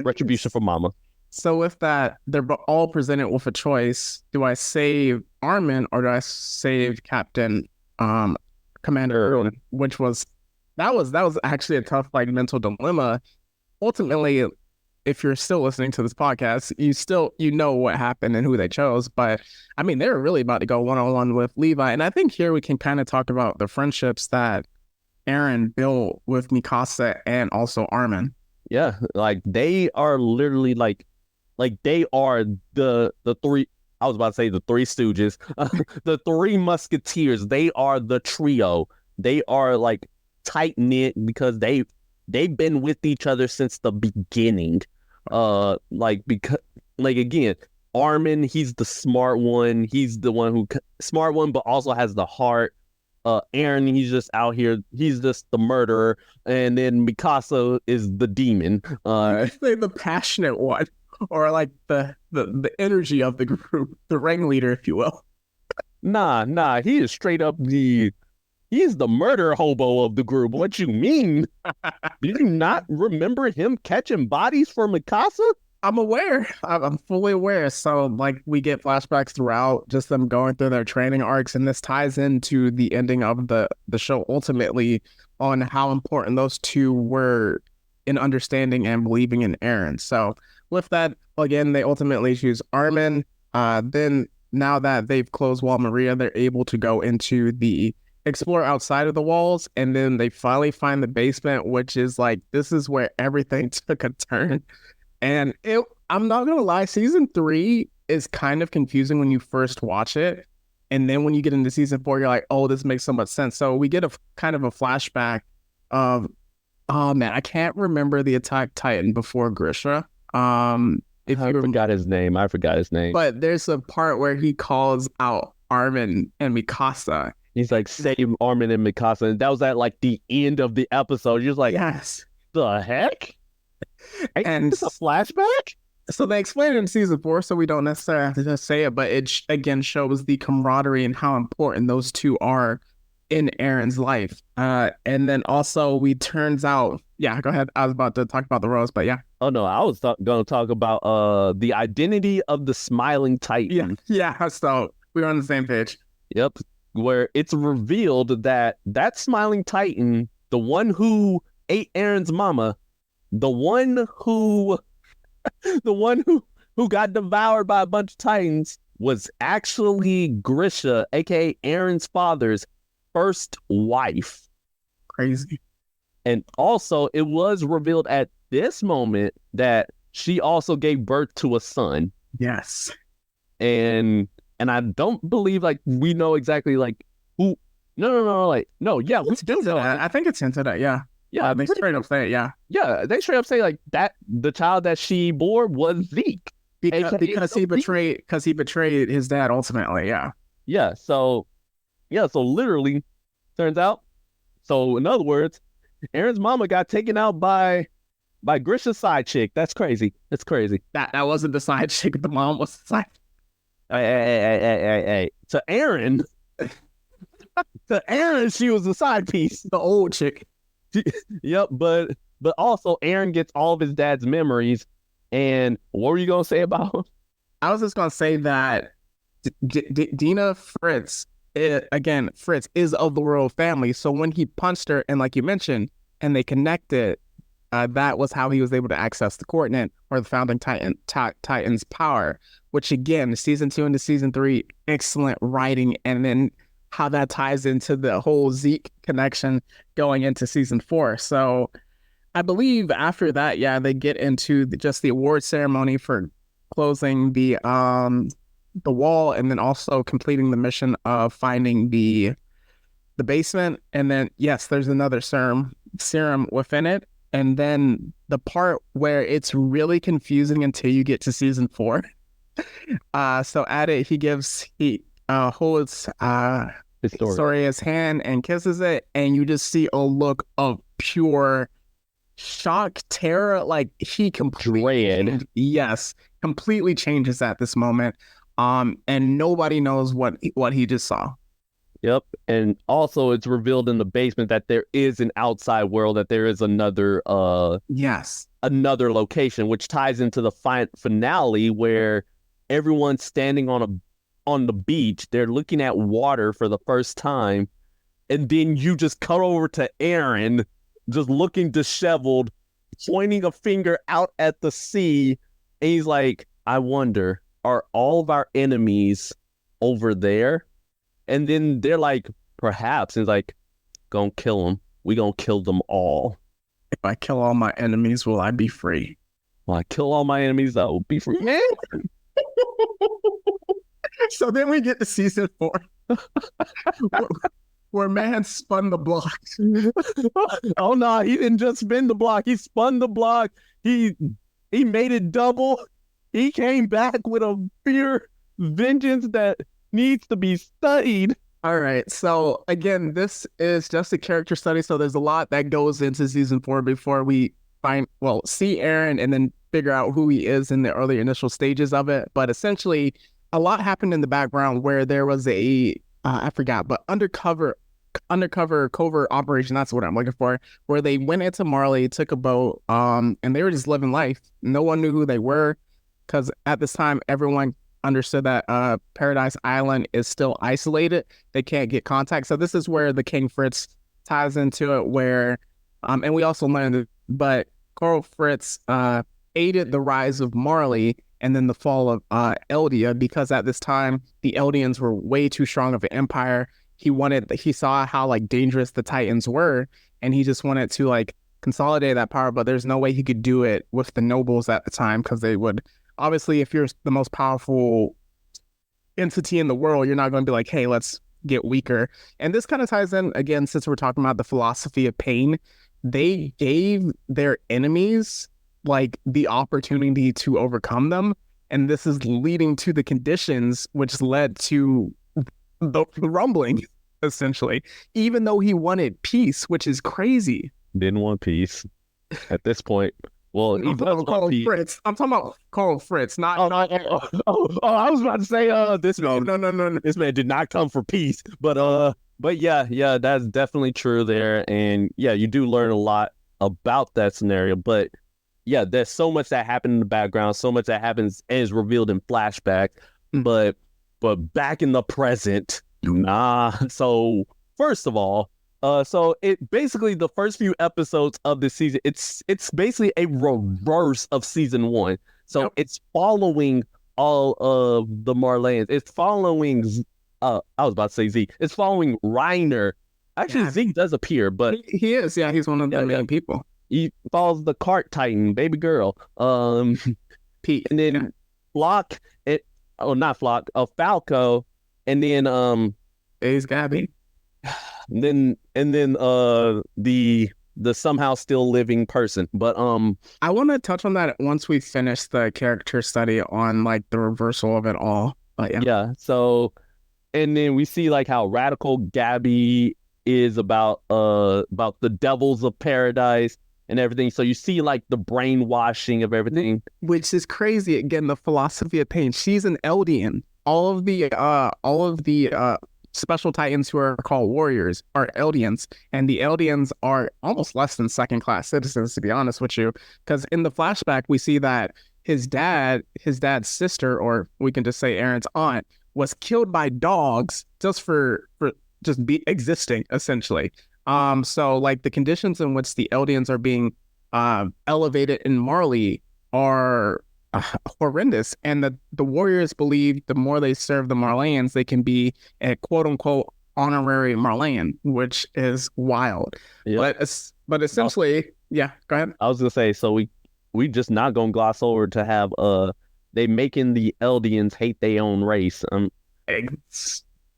[SPEAKER 1] Retribution for Mama.
[SPEAKER 2] So with that, they're all presented with a choice. Do I save Armin or do I save Captain Commander Erwin? That was actually a tough like mental dilemma. Ultimately, if you're still listening to this podcast, you know what happened and who they chose. But I mean, they were really about to go one-on-one with Levi. And I think here we can kind of talk about the friendships that Eren built with Mikasa and also Armin.
[SPEAKER 1] Yeah, like they are literally like they are the three. I was about to say the Three Stooges, the Three Musketeers. They are the trio. They are like tight knit because they've been with each other since the beginning. Because like again, Armin, he's the smart one. He's the one who smart one, but also has the heart. Eren, he's just out here. He's just the murderer, and then Mikasa is the demon.
[SPEAKER 2] The passionate one, or like the energy of the group, the ringleader, if you will.
[SPEAKER 1] Nah, he is straight up he's the murder hobo of the group. What you mean? Did you not remember him catching bodies for Mikasa?
[SPEAKER 2] I'm aware. I'm fully aware. So, like, we get flashbacks throughout, just them going through their training arcs, and this ties into the ending of the show ultimately on how important those two were in understanding and believing in Eren. So, with that, again, they ultimately choose Armin. Then, now that they've closed Wall Maria, they're able to go into the explore outside of the walls, and then they finally find the basement, which is like, this is where everything took a turn. And I'm not gonna lie, season 3 is kind of confusing when you first watch it, and then when you get into season 4, you're like, oh, this makes so much sense. So we get a kind of a flashback of, oh man, I can't remember the Attack Titan before Grisha. I
[SPEAKER 1] forgot his name.
[SPEAKER 2] But there's a part where he calls out Armin and Mikasa.
[SPEAKER 1] He's like, save Armin and Mikasa, and that was at like the end of the episode. You're just like,
[SPEAKER 2] yes,
[SPEAKER 1] the heck.
[SPEAKER 2] And
[SPEAKER 1] it's a flashback.
[SPEAKER 2] So they explain it in season 4, so we don't necessarily have to just say it, but it again shows the camaraderie and how important those two are in Eren's life. And then also we turns out, yeah, go ahead. I was about to talk about the rose, but yeah.
[SPEAKER 1] Oh no, I was going to talk about the identity of the Smiling Titan.
[SPEAKER 2] Yeah. So we were on the same page.
[SPEAKER 1] Yep, where it's revealed that Smiling Titan, the one who ate Eren's mama, the one who got devoured by a bunch of Titans, was actually Grisha, aka Eren's father's first wife.
[SPEAKER 2] Crazy.
[SPEAKER 1] And also, it was revealed at this moment that she also gave birth to a son.
[SPEAKER 2] Yes.
[SPEAKER 1] And I don't believe like we know exactly like who. No. Yeah, we do know.
[SPEAKER 2] I think it's hinted at. Yeah.
[SPEAKER 1] Yeah,
[SPEAKER 2] they straight up say it, yeah.
[SPEAKER 1] Yeah, they straight up say like that the child that she bore was Zeke.
[SPEAKER 2] Because he betrayed his dad ultimately, yeah.
[SPEAKER 1] Yeah, so literally turns out, so in other words, Eren's mama got taken out by Grisha's side chick. That's crazy. That's crazy.
[SPEAKER 2] That wasn't the side chick, the mom was the side.
[SPEAKER 1] Hey. To Eren, she was the side piece.
[SPEAKER 2] The old chick.
[SPEAKER 1] Yep, but also Eren gets all of his dad's memories. And what were you gonna say about him?
[SPEAKER 2] I was just gonna say that Dina Fritz is of the royal family. So when he punched her, and like you mentioned, and they connected, that was how he was able to access the coordinate or the founding Titan's power. Which again, season 2 into season 3, excellent writing, and then how that ties into the whole Zeke connection going into season 4. So I believe after that, yeah, they get into just the award ceremony for closing the wall, and then also completing the mission of finding the basement. And then, yes, there's another serum within it. And then the part where it's really confusing until you get to season 4. So at it, he holds Historia's hand and kisses it, and you just see a look of pure shock, terror, like he completely completely changes at this moment. And nobody knows what he just saw.
[SPEAKER 1] Yep. And also it's revealed in the basement that there is an outside world, that there is another another location, which ties into the finale where everyone's standing on the beach. They're looking at water for the first time, and then you just cut over to Eren just looking disheveled, pointing a finger out at the sea, and he's like, I wonder, are all of our enemies over there? And then they're like, perhaps. And he's like, gonna kill them. We gonna kill them all.
[SPEAKER 2] If I kill all my enemies, will I be free?
[SPEAKER 1] Well, I kill all my enemies, I will be free. Man.
[SPEAKER 2] So then we get to season 4, where man spun the block.
[SPEAKER 1] Oh no, he didn't just spin the block. He spun the block. He made it double. he came back with a pure vengeance that needs to be studied.
[SPEAKER 2] All right. So again, this is just a character study. So there's a lot that goes into season 4 before we see Eren and then figure out who he is in the early initial stages of it. But essentially, a lot happened in the background where there was I forgot, but undercover covert operation. That's what I'm looking for. Where they went into Marley, took a boat, and they were just living life. No one knew who they were, because at this time everyone understood that Paradise Island is still isolated. They can't get contact. So this is where the King Fritz ties into it, where and we also learned but Coral Fritz aided the rise of Marley and then the fall of Eldia, because at this time the Eldians were way too strong of an empire. He saw how like dangerous the Titans were, and he just wanted to like consolidate that power, but there's no way he could do it with the nobles at the time, because they would obviously, if you're the most powerful entity in the world, you're not going to be like, hey, let's get weaker. And this kind of ties in, again, since we're talking about the philosophy of pain, they gave their enemies like the opportunity to overcome them. And this is leading to the conditions which led to the rumbling, essentially, even though he wanted peace, which is crazy.
[SPEAKER 1] Didn't want peace at this point. Well,
[SPEAKER 2] I'm talking about Fritz. I'm talking about Carl Fritz, not.
[SPEAKER 1] I was about to say, this man.
[SPEAKER 2] No.
[SPEAKER 1] This man did not come for peace, but yeah, that's definitely true there, and yeah, you do learn a lot about that scenario. But yeah, there's so much that happened in the background, so much that happens and is revealed in flashback. But back in the present, nah. So first of all. So it basically, the first few episodes of the season, it's basically a reverse of season 1. So It's following all of the Marleyans. It's following I was about to say Z. It's following Reiner. Actually, Z does appear, but
[SPEAKER 2] he is. Yeah, he's one of the main people.
[SPEAKER 1] He follows the cart titan, baby girl.
[SPEAKER 2] Pete,
[SPEAKER 1] and then Flock. Not Flock. Falco, and then
[SPEAKER 2] Ace Gabby.
[SPEAKER 1] And then the somehow still living person. But
[SPEAKER 2] I want to touch on that once we finish the character study on like the reversal of it all. But
[SPEAKER 1] yeah. So, and then we see like how radical Gabby is about the devils of paradise and everything. So you see like the brainwashing of everything,
[SPEAKER 2] which is crazy. Again, the philosophy of pain. She's an Eldian. All of the special titans who are called warriors are Eldians, and the Eldians are almost less than second-class citizens, to be honest with you, because in the flashback we see that his dad's sister, or we can just say Eren's aunt, was killed by dogs just for just be existing, essentially. So like the conditions in which the Eldians are being elevated in Marley are horrendous, and the warriors believe the more they serve the Marleyans, they can be a quote-unquote honorary Marleyan, which is wild. Yep. But essentially, yeah, go ahead.
[SPEAKER 1] I was gonna say, so we just not gonna gloss over to have they making the Eldians hate their own race.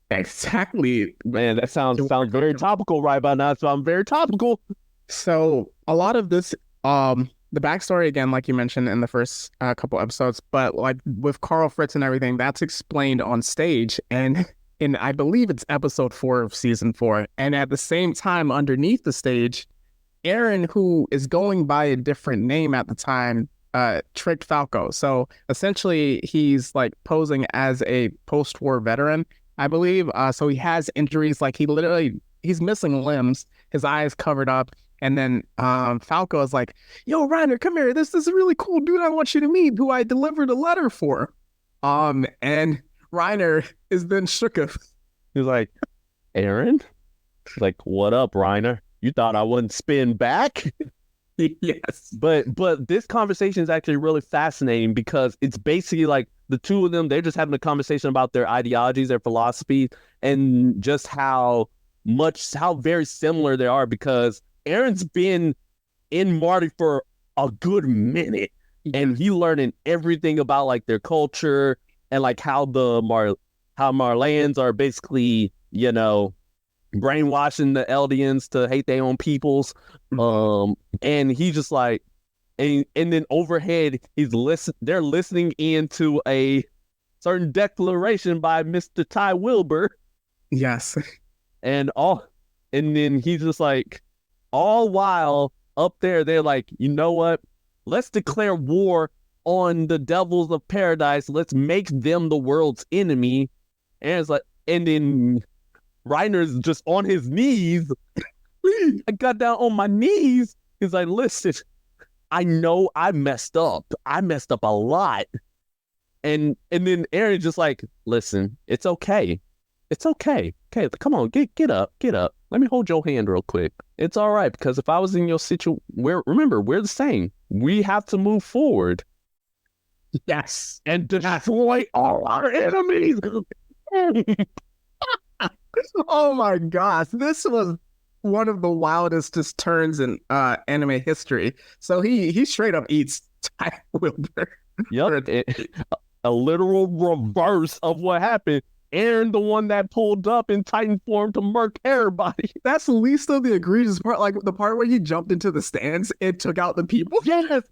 [SPEAKER 2] Exactly,
[SPEAKER 1] man. That sounds very topical right by now. So I'm very topical.
[SPEAKER 2] So a lot of this the backstory, again, like you mentioned in the first couple episodes, but like with Carl Fritz and everything, that's explained on stage, and I believe it's episode 4 of season 4. And at the same time, underneath the stage, Eren, who is going by a different name at the time, tricked Falco. So essentially, he's like posing as a post-war veteran, I believe. So he has injuries, like he's missing limbs, his eyes covered up. And then Falco is like, yo, Reiner, come here. This is a really cool dude I want you to meet, who I delivered a letter for. And Reiner is then shook of.
[SPEAKER 1] He's like, Eren? He's like, what up, Reiner? You thought I wouldn't spin back?
[SPEAKER 2] Yes.
[SPEAKER 1] But this conversation is actually really fascinating, because it's basically like the two of them, they're just having a conversation about their ideologies, their philosophy, and just how very similar they are, because Eren's been in Marty for a good minute, and he learning everything about like their culture and like how Marleyans are basically, you know, brainwashing the Eldians to hate their own peoples. And he's just like, And then overhead, they're listening into a certain declaration by Mr. Ty Wilbur.
[SPEAKER 2] Yes.
[SPEAKER 1] And then he's just like, all while up there, they're like, you know what? Let's declare war on the devils of paradise. Let's make them the world's enemy. And it's like, and then Reiner's just on his knees. I got down on my knees. He's like, listen, I know I messed up. I messed up a lot. And then Eren's just like, listen, it's okay. It's okay. Okay, come on, get up. Let me hold your hand real quick. It's all right, because if I was in your situation, remember, we're the same. We have to move forward.
[SPEAKER 2] Yes.
[SPEAKER 1] And destroy all our enemies.
[SPEAKER 2] Oh my gosh, this was one of the wildest just turns in anime history. So he straight up eats Ty Wilbur.
[SPEAKER 1] Yep. A literal reverse of what happened. Eren, the one that pulled up in Titan form to murk everybody.
[SPEAKER 2] That's the least of the egregious part. Like the part where he jumped into the stands and took out the people.
[SPEAKER 1] Yes.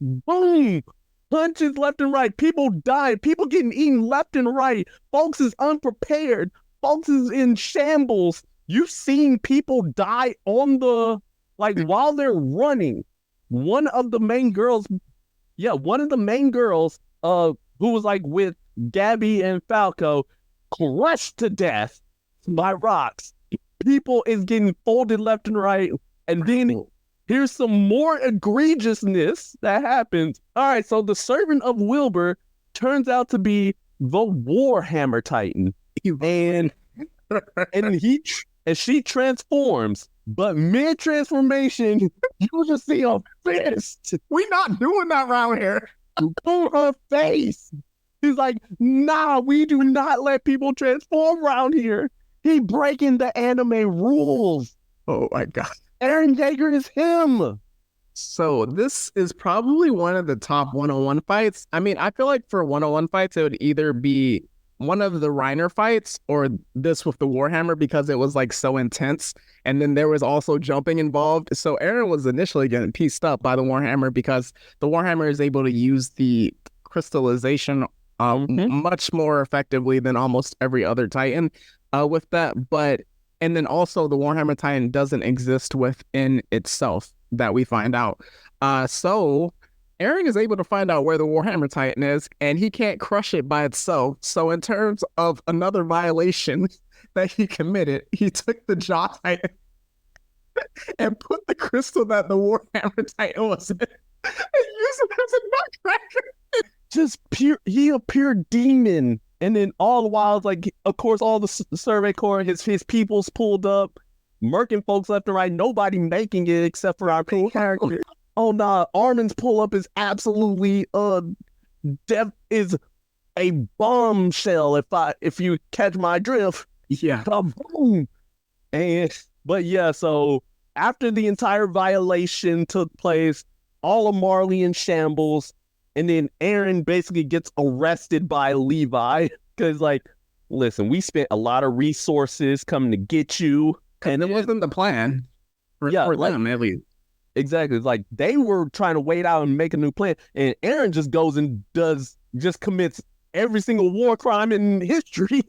[SPEAKER 1] Boom. Punches left and right. People died. People getting eaten left and right. Folks is unprepared. Folks is in shambles. You've seen people die on the, like, while they're running. One of the main girls, who was like with Gabby and Falco, crushed to death by rocks. People is getting folded left and right. And then here's some more egregiousness that happens. All right, so the servant of Wilbur turns out to be the Warhammer Titan. And she transforms. But mid-transformation, you just see a fist.
[SPEAKER 2] We not doing that around here.
[SPEAKER 1] On her face. He's like, nah, we do not let people transform around here. He breaking the anime rules.
[SPEAKER 2] Oh my God.
[SPEAKER 1] Eren Yeager is him.
[SPEAKER 2] So this is probably one of the top 101 fights. I mean, I feel like for 101 fights, it would either be one of the Reiner fights or this with the Warhammer, because it was like so intense. And then there was also jumping involved. So Eren was initially getting pieced up by the Warhammer because the Warhammer is able to use the crystallization much more effectively than almost every other Titan with that. And then also the Warhammer Titan doesn't exist within itself, that we find out. So Eren is able to find out where the Warhammer Titan is, and he can't crush it by itself. So in terms of another violation that he committed, he took the Jaw Titan and put the crystal that the Warhammer Titan was in and used it as a nutcracker.
[SPEAKER 1] Just a pure demon. And then all the while, like, of course, all the Survey Corps, his people's pulled up, murking folks left and right, nobody making it except for our cool character. Oh nah, Armin's pull up is absolutely is a bombshell if you catch my drift.
[SPEAKER 2] Yeah.
[SPEAKER 1] Boom. But yeah, so after the entire violation took place, all of Marley in shambles, and then Eren basically gets arrested by Levi because, like, listen, we spent a lot of resources coming to get you,
[SPEAKER 2] and it wasn't the plan for them, at least.
[SPEAKER 1] Exactly. It's like they were trying to wait out and make a new plan, and Eren just goes and commits every single war crime in history.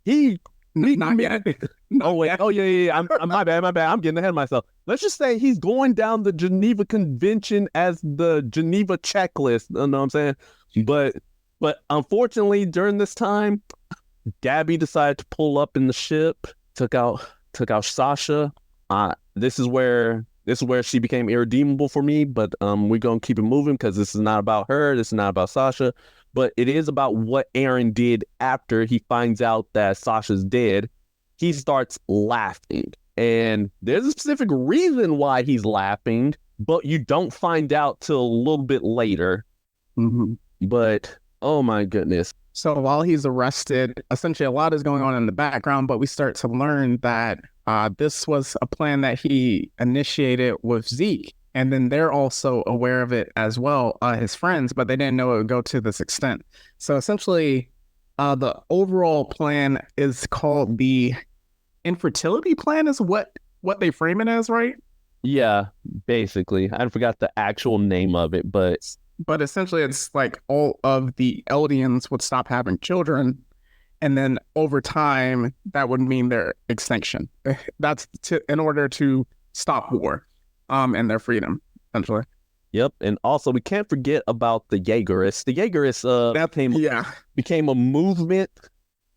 [SPEAKER 1] He
[SPEAKER 2] not yet.
[SPEAKER 1] Oh wait. Oh yeah. I'm my bad. I'm getting ahead of myself. Let's just say he's going down the Geneva Convention as the Geneva checklist. You know what I'm saying? But unfortunately, during this time, Gabby decided to pull up in the ship, took out Sasha. This is where she became irredeemable for me. But we're gonna keep it moving because this is not about her. This is not about Sasha. But it is about what Eren did after he finds out that Sasha's dead. He starts laughing. And there's a specific reason why he's laughing, but you don't find out till a little bit later.
[SPEAKER 2] Mm-hmm.
[SPEAKER 1] But, oh my goodness.
[SPEAKER 2] So while he's arrested, essentially a lot is going on in the background, but we start to learn that this was a plan that he initiated with Zeke. And then they're also aware of it as well, his friends, but they didn't know it would go to this extent. So essentially, the overall plan is called the infertility plan, is what they frame it as, right?
[SPEAKER 1] Yeah, basically. I forgot the actual name of it, but
[SPEAKER 2] But essentially, it's like all of the Eldians would stop having children, and then over time, that would mean their extinction. That's in order to stop war, and their freedom, essentially.
[SPEAKER 1] yep. And also, we can't forget about the Jaegerists. The Jaegerists
[SPEAKER 2] Yeah,
[SPEAKER 1] became a movement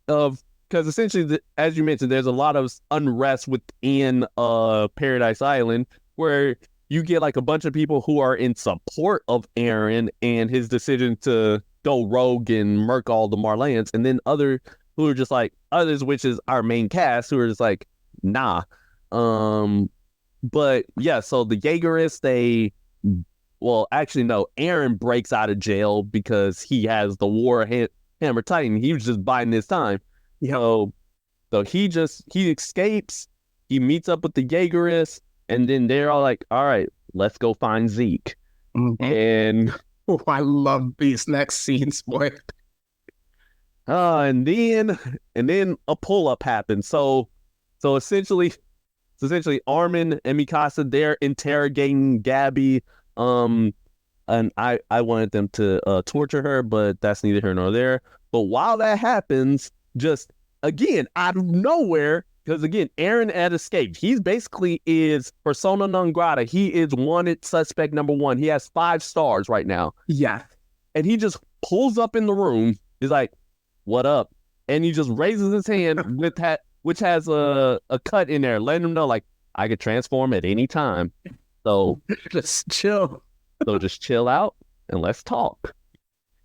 [SPEAKER 1] of, because essentially, as you mentioned, there's a lot of unrest within Paradise Island where you get like a bunch of people who are in support of Eren and his decision to go rogue and murk all the Marleyans, and then other who are just like others, which is our main cast, who are just like, nah. But yeah, so the Jaegerists, well, actually, no, Eren breaks out of jail because he has the Hammer Titan. He was just biding his time.
[SPEAKER 2] yeah.
[SPEAKER 1] So he escapes. He meets up with the Jaegerists, and then they're all like, "All right, let's go find Zeke."
[SPEAKER 2] Mm-hmm.
[SPEAKER 1] And
[SPEAKER 2] oh, I love these next scenes, boy.
[SPEAKER 1] and then a pull up happens. So essentially, Armin and Mikasa, they're interrogating Gabby. And I wanted them to torture her, but that's neither here nor there. But while that happens, just again out of nowhere, because again, Eren had escaped. He's basically is persona non grata. He is wanted suspect number 1. He has 5 stars right now.
[SPEAKER 2] Yeah.
[SPEAKER 1] And he just pulls up in the room. He's like, "What up?" And he just raises his hand with that, which has a cut in there, letting him know like, I could transform at any time. So
[SPEAKER 2] just chill.
[SPEAKER 1] So just chill out and let's talk.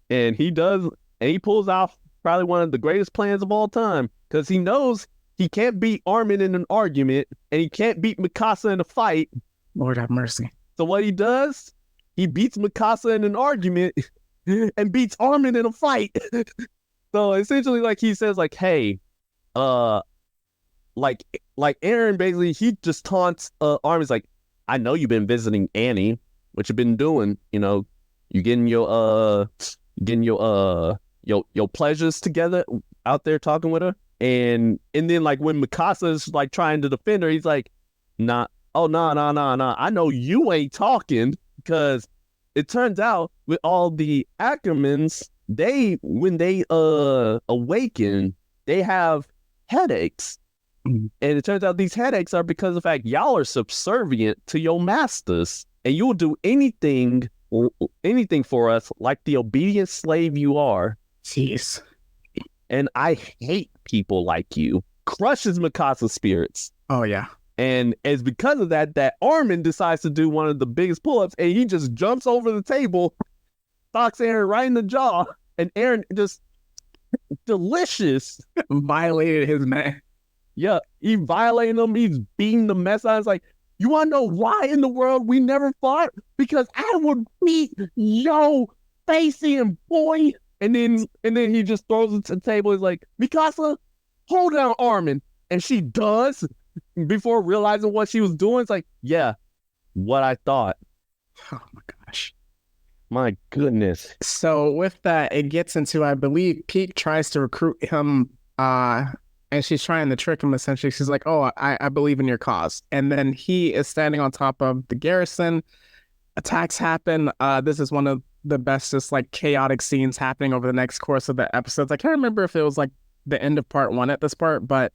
[SPEAKER 1] And he does, and he pulls off probably one of the greatest plans of all time, because he knows he can't beat Armin in an argument and he can't beat Mikasa in a fight.
[SPEAKER 2] Lord have mercy.
[SPEAKER 1] So what he does, he beats Mikasa in an argument and beats Armin in a fight. So essentially, like, he says like, hey, like Eren basically, he just taunts Armin's like, I know you've been visiting Annie. What you been doing? You know, you getting your pleasures together out there talking with her. And then like when Mikasa's like trying to defend her, he's like, nah, nah. I know you ain't talking, because it turns out with all the Ackermans, when they awaken, they have headaches. And it turns out these headaches are because of the fact y'all are subservient to your masters, and you'll do anything for us like the obedient slave you are.
[SPEAKER 2] Jeez.
[SPEAKER 1] And I hate people like you. Crushes Mikasa's spirits.
[SPEAKER 2] Oh, yeah.
[SPEAKER 1] And it's because of that Armin decides to do one of the biggest pull-ups, and he just jumps over the table, socks Eren right in the jaw, and Eren just delicious.
[SPEAKER 2] Violated his man.
[SPEAKER 1] Yeah, he violated him. He's beating the mess out. It's like, you want to know why in the world we never fought? Because I would beat yo face in, boy. And then he just throws it to the table. He's like, Mikasa, hold down Armin. And she does, before realizing what she was doing. It's like, yeah, what I thought.
[SPEAKER 2] Oh my gosh.
[SPEAKER 1] My goodness.
[SPEAKER 2] So with that, it gets into, I believe, Pete tries to recruit him, and she's trying to trick him, essentially. She's like, oh, I believe in your cause. And then he is standing on top of the garrison. Attacks happen. This is one of the bestest, like, chaotic scenes happening over the next course of the episodes. I can't remember if it was, like, the end of part 1 at this part, but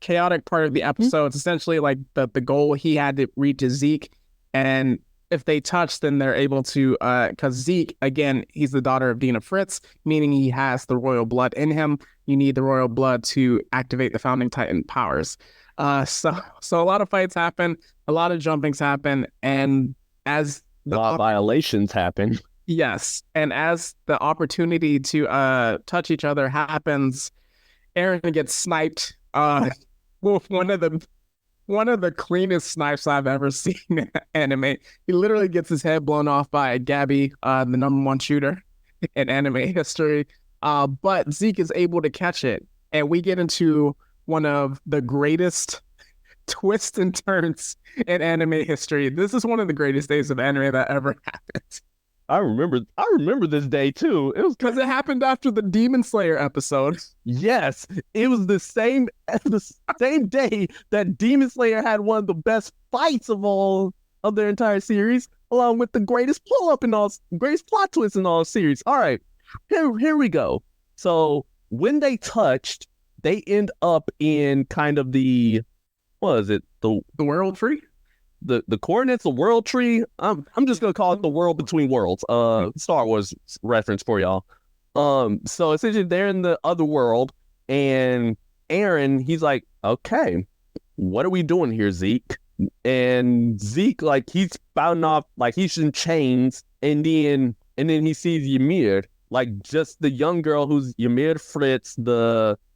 [SPEAKER 2] chaotic part of the episodes, essentially, like, the goal he had to reach is Zeke. And if they touch, then they're able to, because Zeke, again, he's the daughter of Dina Fritz, meaning he has the royal blood in him. You need the royal blood to activate the Founding Titan powers. So a lot of fights happen, a lot of jumpings happen, and as
[SPEAKER 1] a lot of violations happen.
[SPEAKER 2] Yes, and as the opportunity to touch each other happens, Eren gets sniped. With one of the cleanest snipes I've ever seen in anime. He literally gets his head blown off by Gabby, the number 1 shooter in anime history. But Zeke is able to catch it, and we get into one of the greatest twists and turns in anime history. This is one of the greatest days of anime that ever happened.
[SPEAKER 1] I remember this day too. It was
[SPEAKER 2] because it happened after the Demon Slayer episode.
[SPEAKER 1] Yes, it was the same day that Demon Slayer had one of the best fights of all of their entire series, along with the greatest greatest plot twist in all series. All right, here we go. So when they touched, they end up in kind of what is it?
[SPEAKER 2] The world tree?
[SPEAKER 1] The coordinates, the world tree. I'm just gonna call it the world between worlds. Star Wars reference for y'all. So essentially they're in the other world, and Eren, he's like, okay, what are we doing here, Zeke? And Zeke, like, he's bound off, like, he's in chains, and then he sees Ymir, like, just the young girl who's Ymir Fritz,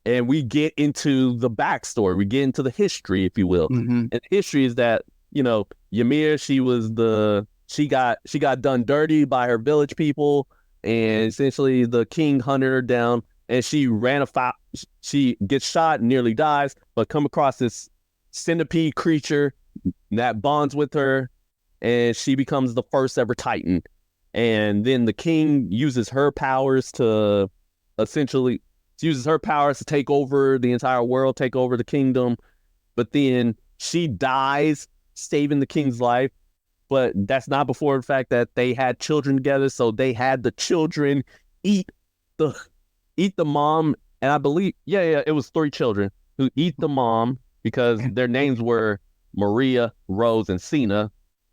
[SPEAKER 1] and we get into the backstory, we get into the history, if you will.
[SPEAKER 2] Mm-hmm.
[SPEAKER 1] And the history is that, Ymir, she got done dirty by her village people, and essentially the king hunted her down, and she ran afoul. She gets shot, nearly dies, but come across this centipede creature that bonds with her, and she becomes the first ever Titan. And then the king uses her powers to take over the entire world, take over the kingdom. But then she dies, saving the king's life. But that's not before the fact that they had children together. So they had the children eat the mom. And I believe, it was 3 children who eat the mom because their names were Maria, Rose, and Cena.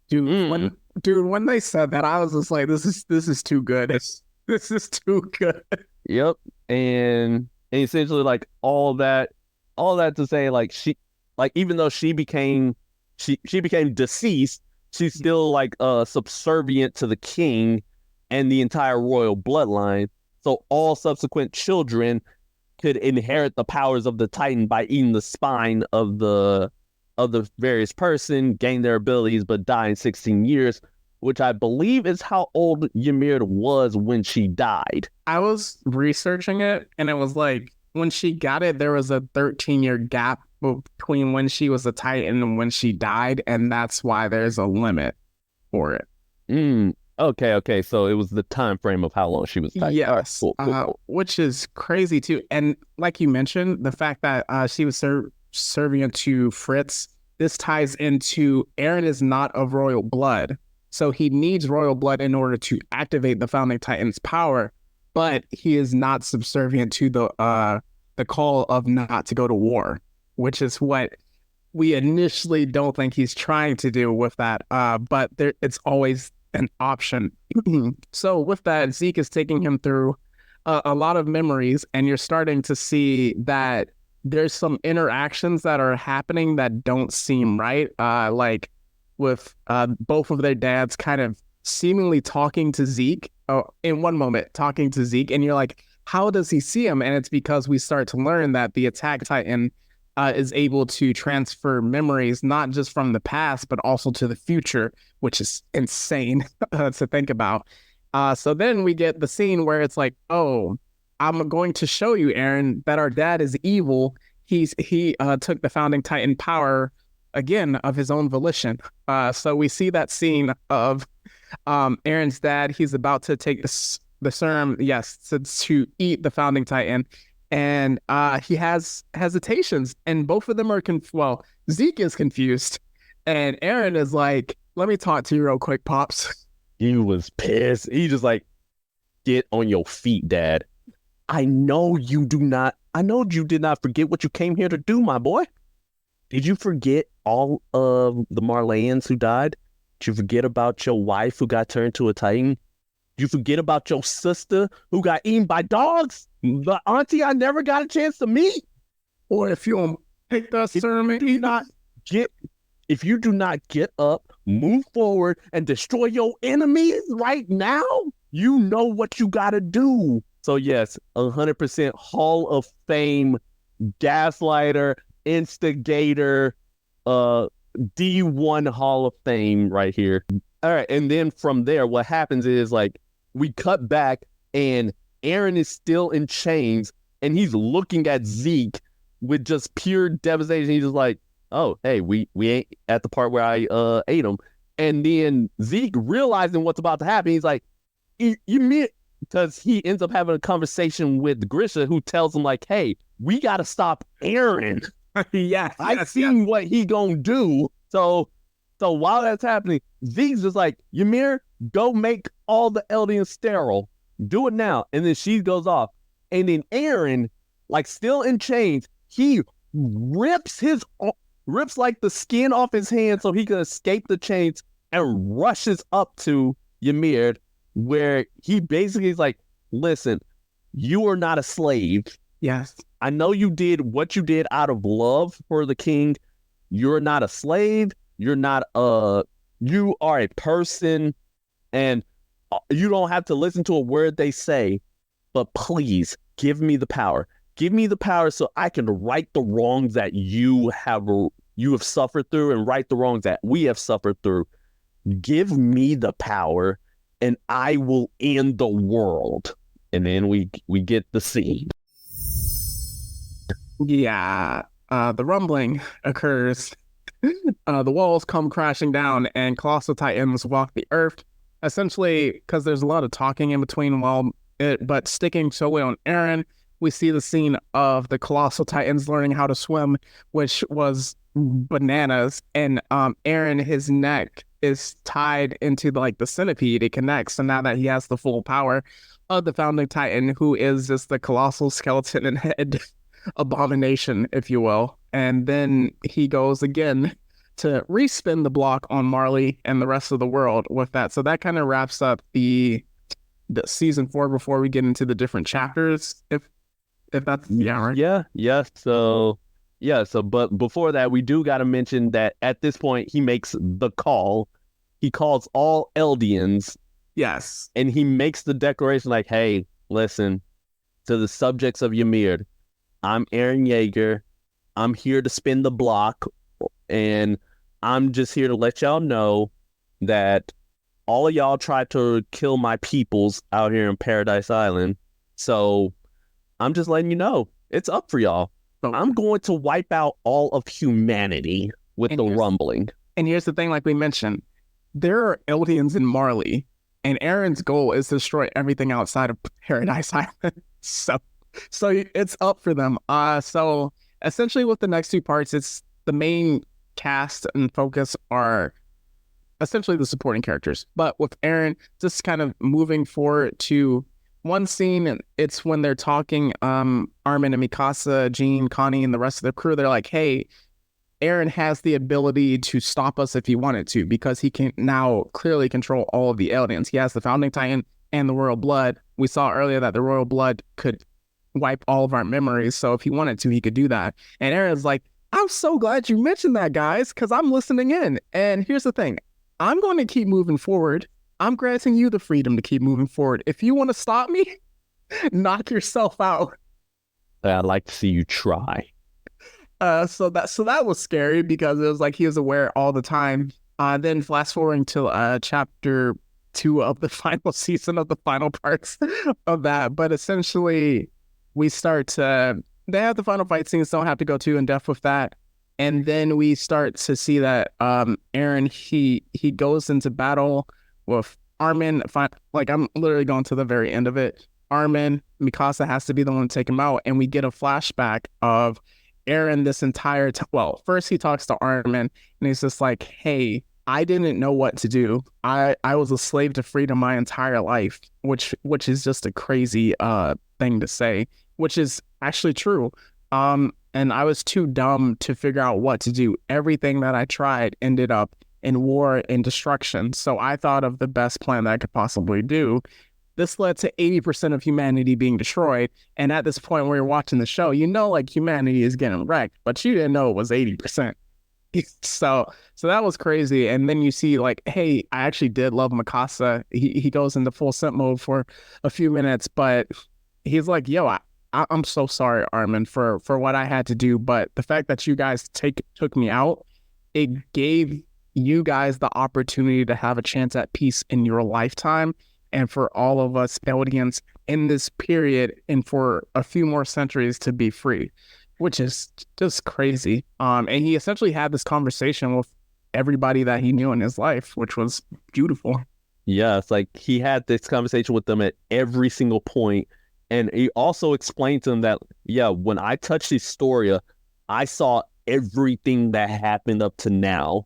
[SPEAKER 2] Dude, when they said that, I was just like, this is too good. This is too good.
[SPEAKER 1] Yep. And essentially, like, all that to say, like, she, like, even though she became deceased, she's still, like, subservient to the king and the entire royal bloodline. So all subsequent children could inherit the powers of the Titan by eating the spine of the various person, gain their abilities, but die in 16 years, which I believe is how old Ymir was when she died.
[SPEAKER 2] I was researching it, and it was like, when she got it, there was a 13-year gap between when she was a Titan and when she died, and that's why there's a limit for it.
[SPEAKER 1] Okay. So it was the time frame of how long she was Titan.
[SPEAKER 2] Yes.
[SPEAKER 1] All right, cool.
[SPEAKER 2] Which is crazy, too. And like you mentioned, the fact that she was serving to Fritz, this ties into Eren is not of royal blood. So he needs royal blood in order to activate the Founding Titan's power, but he is not subservient to the call of not to go to war, which is what we initially don't think he's trying to do with that. But it's always an option. So with that, Zeke is taking him through a lot of memories, and you're starting to see that there's some interactions that are happening that don't seem right. Like with both of their dads kind of seemingly talking to Zeke in one moment, and you're like, how does he see him? And it's because we start to learn that the Attack Titan is able to transfer memories, not just from the past, but also to the future, which is insane to think about. So then we get the scene where it's like, oh, I'm going to show you, Eren, that our dad is evil. He took the Founding Titan power again of his own volition. So we see that scene of Eren's dad. He's about to take the serum, to eat the Founding Titan, and he has hesitations, and both of them are Zeke is confused, and Eren is like, "Let me talk to you real quick, pops."
[SPEAKER 1] He was pissed. He just like, get on your feet, Dad. I know you did not forget what you came here to do, my boy. Did you forget all of the Marleyans who died? Did you forget about your wife who got turned to a Titan? Did you forget about your sister who got eaten by dogs? The auntie I never got a chance to meet?
[SPEAKER 2] Or if you don't take that serum,
[SPEAKER 1] if you do not get up, move forward, and destroy your enemies right now, you know what you gotta do. So yes, 100% Hall of Fame, gaslighter, instigator, D1 Hall of Fame right here. All right, and then from there, what happens is, like, we cut back, and Eren is still in chains, and he's looking at Zeke with just pure devastation. He's just like, oh, hey, we ain't at the part where I ate him. And then Zeke, realizing what's about to happen, he's like, you mean, because he ends up having a conversation with Grisha, who tells him, like, hey, we got to stop Eren.
[SPEAKER 2] Yeah,
[SPEAKER 1] I seen what he gonna do. So So while that's happening, Zeke's just like, Ymir, go make all the Eldians sterile. Do it now. And then she goes off. And then Eren, like still in chains, he rips like the skin off his hand so he can escape the chains and rushes up to Ymir, where he basically is like, listen, you are not a slave.
[SPEAKER 2] Yes.
[SPEAKER 1] I know you did what you did out of love for the king. You're not a slave. You are a person, and you don't have to listen to a word they say, but please give me the power. Give me the power so I can right the wrongs that you have suffered through and right the wrongs that we have suffered through. Give me the power and I will end the world. And then we get the scene.
[SPEAKER 2] Yeah. The rumbling occurs. The walls come crashing down and colossal titans walk the earth. Essentially, because there's a lot of talking in between but sticking solely on Eren, we see the scene of the colossal titans learning how to swim, which was bananas. And Eren, his neck is tied into the centipede. It connects. So now that he has the full power of the founding titan, who is just the colossal skeleton and head abomination, if you will. And then he goes again to respin the block on Marley and the rest of the world with that. So that kind of wraps up the season 4 before we get into the different chapters. If that's right.
[SPEAKER 1] So but before that, we do got to mention that at this point he makes the call. He calls all Eldians.
[SPEAKER 2] Yes.
[SPEAKER 1] And he makes the declaration like, hey, listen, to the subjects of Ymir, I'm Eren Yeager. I'm here to spin the block, and I'm just here to let y'all know that all of y'all tried to kill my peoples out here in Paradise Island. So I'm just letting you know it's up for y'all.
[SPEAKER 2] Oh.
[SPEAKER 1] I'm going to wipe out all of humanity with the rumbling.
[SPEAKER 2] And here's the thing, like we mentioned, there are Eldians in Marley, and Eren's goal is to destroy everything outside of Paradise Island. So it's up for them. So essentially with the next 2 parts, it's the main cast and focus are essentially the supporting characters. But with Eren, just kind of moving forward to one scene, and it's when they're talking, Armin and Mikasa, Jean, Connie, and the rest of the crew, they're like, hey, Eren has the ability to stop us if he wanted to, because he can now clearly control all of the Eldians. He has the Founding Titan and the Royal Blood. We saw earlier that the Royal Blood could wipe all of our memories, so if he wanted to, he could do that. And Eren's like, I'm so glad you mentioned that, guys, because I'm listening in. And here's the thing. I'm going to keep moving forward. I'm granting you the freedom to keep moving forward. If you want to stop me, knock yourself out.
[SPEAKER 1] I'd like to see you try.
[SPEAKER 2] So that was scary, because it was like he was aware all the time. Then fast forwarding to chapter 2 of the final season of the final parts of that. But essentially, we start to, they have the final fight scenes, don't have to go too in depth with that. And then we start to see that Eren, he goes into battle with Armin. I'm literally going to the very end of it. Armin, Mikasa has to be the one to take him out. And we get a flashback of Eren this entire time. Well, first he talks to Armin, and he's just like, hey, I didn't know what to do. I was a slave to freedom my entire life, which is just a crazy thing to say, which is actually true. And I was too dumb to figure out what to do. Everything that I tried ended up in war and destruction. So I thought of the best plan that I could possibly do. This led to 80% of humanity being destroyed. And at this point where you're watching the show, you know, like, humanity is getting wrecked, but you didn't know it was 80%. So that was crazy. And then you see, like, hey, I actually did love Mikasa. He goes into full simp mode for a few minutes, but he's like, yo, I'm so sorry, Armin, for what I had to do. But the fact that you guys took me out, it gave you guys the opportunity to have a chance at peace in your lifetime. And for all of us Eldians in this period and for a few more centuries to be free, which is just crazy. And he essentially had this conversation with everybody that he knew in his life, which was beautiful.
[SPEAKER 1] Yeah, it's like he had this conversation with them at every single point. And he also explained to them that, yeah, when I touched Historia, I saw everything that happened up to now.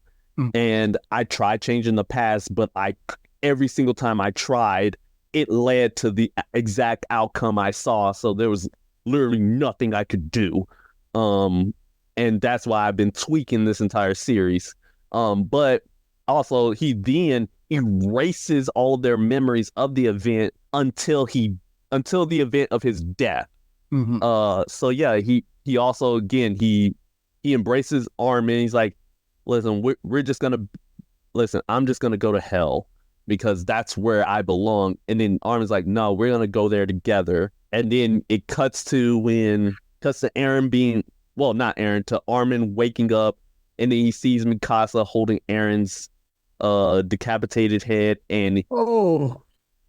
[SPEAKER 1] And I tried changing the past, but every single time I tried, it led to the exact outcome I saw. So there was literally nothing I could do. And that's why I've been tweaking this entire series. But also he then erases all their memories of the event until the event of his death. So yeah, he also again he embraces Armin. He's like, listen, we're just gonna listen. I'm just gonna go to hell because that's where I belong. And then Armin's like, no, we're gonna go there together. And then it cuts to Eren being, well, not Eren, to Armin waking up, and then he sees Mikasa holding Eren's decapitated head. And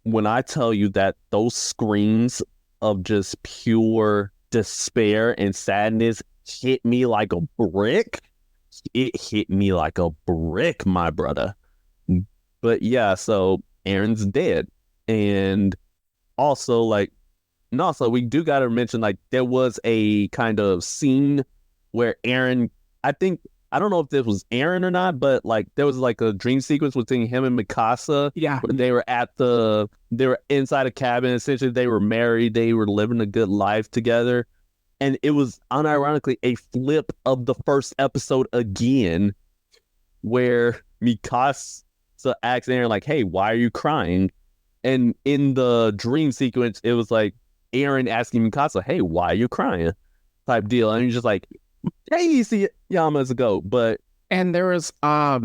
[SPEAKER 1] when I tell you that those screams of just pure despair and sadness hit me like a brick, it hit me like a brick, my brother. But yeah, so Eren's dead. And also, we do got to mention, there was a kind of scene where Eren, I don't know if this was Eren or not, but there was a dream sequence between him and Mikasa.
[SPEAKER 2] Yeah.
[SPEAKER 1] When they were inside a cabin. Essentially, they were married. They were living a good life together. And it was unironically a flip of the first episode again, where Mikasa asks Eren, hey, why are you crying? And in the dream sequence, it was Eren asking Mikasa, hey, why are you crying? Type deal. And he's just like, hey, you see Yama's ago.
[SPEAKER 2] And there was I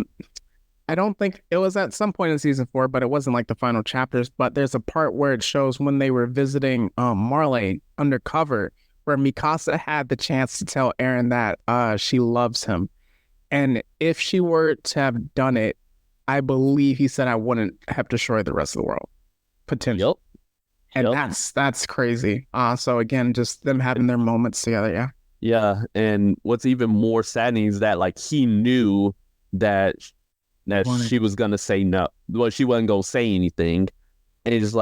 [SPEAKER 2] don't think it was at some point in season 4, but it wasn't the final chapters, but there's a part where it shows when they were visiting Marley undercover, where Mikasa had the chance to tell Eren that she loves him. And if she were to have done it, I believe he said I wouldn't have destroyed the rest of the world. Potential.
[SPEAKER 1] Yep.
[SPEAKER 2] And that's crazy. So again, just them having their moments together, yeah.
[SPEAKER 1] Yeah, and what's even more saddening is that he knew that she was gonna say no. Well, she wasn't gonna say anything. And it's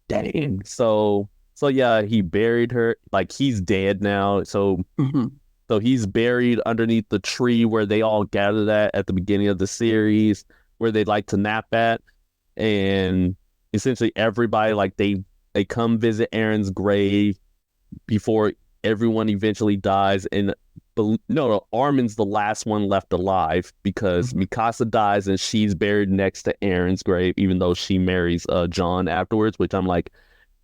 [SPEAKER 1] dang. So yeah, he buried her. He's dead now. So so he's buried underneath the tree where they all gathered at the beginning of the series, where they like to nap at. And essentially everybody they come visit Eren's grave before everyone eventually dies. And no, Armin's the last one left alive because Mikasa dies and she's buried next to Eren's grave, even though she marries John afterwards, which I'm like,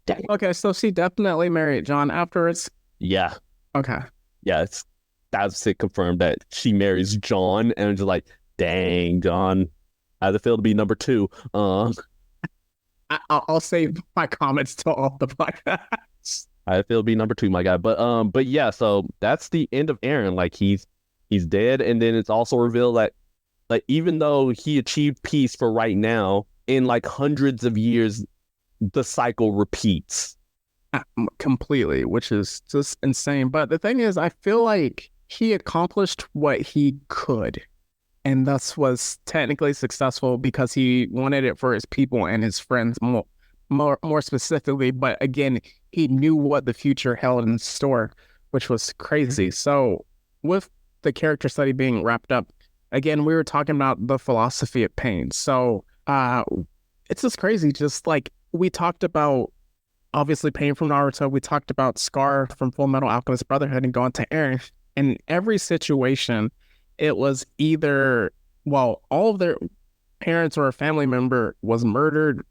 [SPEAKER 1] dang.
[SPEAKER 2] Okay, so she definitely married John afterwards?
[SPEAKER 1] Yeah.
[SPEAKER 2] Okay.
[SPEAKER 1] Yeah, that's it, confirmed that she marries John. And I'm just like, dang, John, how'd it feel to be number 2?
[SPEAKER 2] I'll save my comments till all the podcasts.
[SPEAKER 1] I feel be number 2, my guy. But yeah, so that's the end of Eren. He's dead, and then it's also revealed that even though he achieved peace for right now, in hundreds of years, the cycle repeats.
[SPEAKER 2] Completely, which is just insane. But the thing is, I feel like he accomplished what he could, and thus was technically successful because he wanted it for his people and his friends more specifically. But again, he knew what the future held in store, which was crazy. So with the character study being wrapped up, again, we were talking about the philosophy of pain. So it's just crazy. Just we talked about, obviously, Pain from Naruto. We talked about Scar from Full Metal Alchemist Brotherhood and going to Eren. In every situation, it was either, all of their parents or a family member was murdered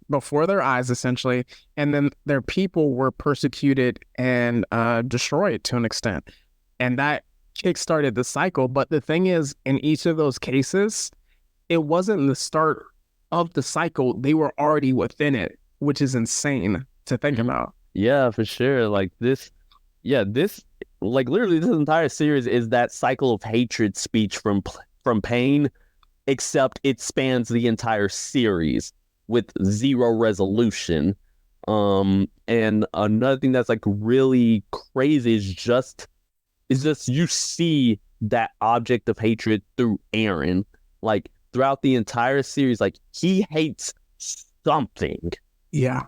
[SPEAKER 2] before their eyes, essentially, and then their people were persecuted and destroyed to an extent. And that kickstarted the cycle. But the thing is, in each of those cases, it wasn't the start of the cycle. They were already within it, which is insane to think about.
[SPEAKER 1] Yeah, for sure. Literally this entire series is that cycle of hatred speech from Pain, except it spans the entire series with zero resolution. And another thing that's really crazy is just you see that object of hatred through Eren. Throughout the entire series, he hates something.
[SPEAKER 2] Yeah.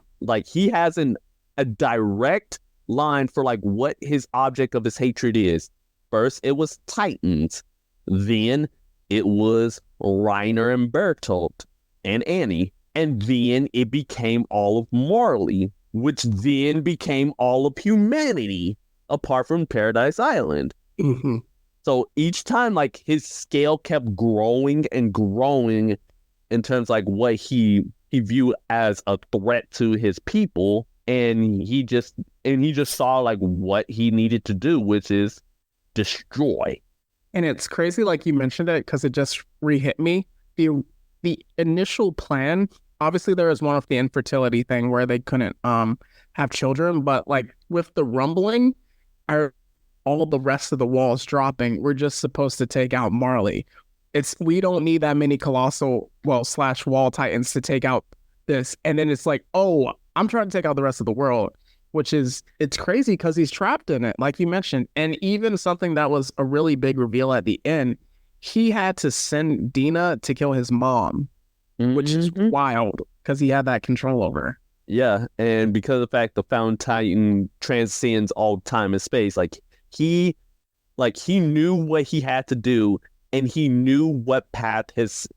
[SPEAKER 1] He has a direct line for what his object of his hatred is. First, it was Titans. Then it was Reiner and Bertolt and Annie. And then it became all of Marley, which then became all of humanity, apart from Paradise Island.
[SPEAKER 2] Mm-hmm.
[SPEAKER 1] So each time, like, his scale kept growing and growing in terms like what he viewed as a threat to his people, and he just saw like what he needed to do, which is destroy.
[SPEAKER 2] And it's crazy, like you mentioned it, because it just re-hit me. The initial plan, obviously there was one of the infertility thing where they couldn't have children, but like with the rumbling, all the rest of the walls dropping, we're just supposed to take out Marley. We don't need that many colossal / wall titans to take out this. And then it's like, oh, I'm trying to take out the rest of the world, it's crazy because he's trapped in it, like you mentioned. And even something that was a really big reveal at the end, he had to send Dina to kill his mom, which is wild because he had that control over her.
[SPEAKER 1] Yeah, and because of the fact the Found Titan transcends all time and space, like he knew what he had to do, and he knew what path his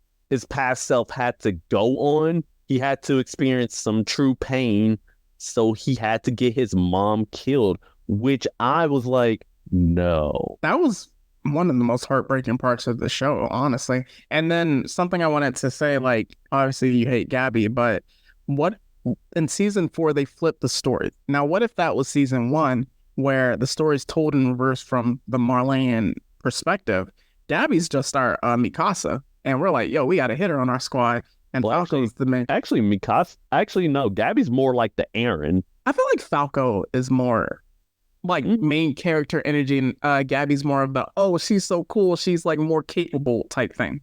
[SPEAKER 1] past self had to go on. He had to experience some true pain, so he had to get his mom killed, which I was like, no.
[SPEAKER 2] That was one of the most heartbreaking parts of the show, honestly. And then something I wanted to say, like, obviously you hate Gabby, but what in season 4 they flipped the story. Now, what if that was season 1 where the story is told in reverse from the Marleyan perspective? Gabby's just our Mikasa, and we're like, yo, we got to hit her on our squad. And Falco's the main.
[SPEAKER 1] Actually, Mikasa. Actually, no. Gabby's more like the Eren.
[SPEAKER 2] I feel like Falco is more like main character energy, and Gabby's more of the, oh, she's so cool, she's like more capable type thing.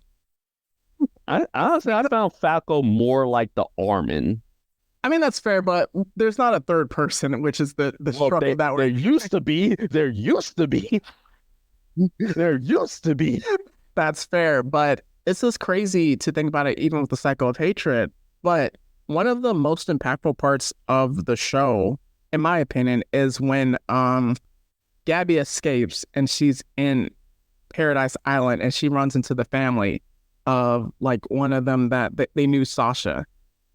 [SPEAKER 1] I found Falco more like the Armin.
[SPEAKER 2] I mean, that's fair, but there's not a third person, which is the struggle that
[SPEAKER 1] there used to be. There used to be. There used to be.
[SPEAKER 2] That's fair, but it's just crazy to think about it, even with the cycle of hatred. But one of the most impactful parts of the show, in my opinion, is when Gabby escapes and she's in Paradise Island and she runs into the family of like one of them that they knew, Sasha.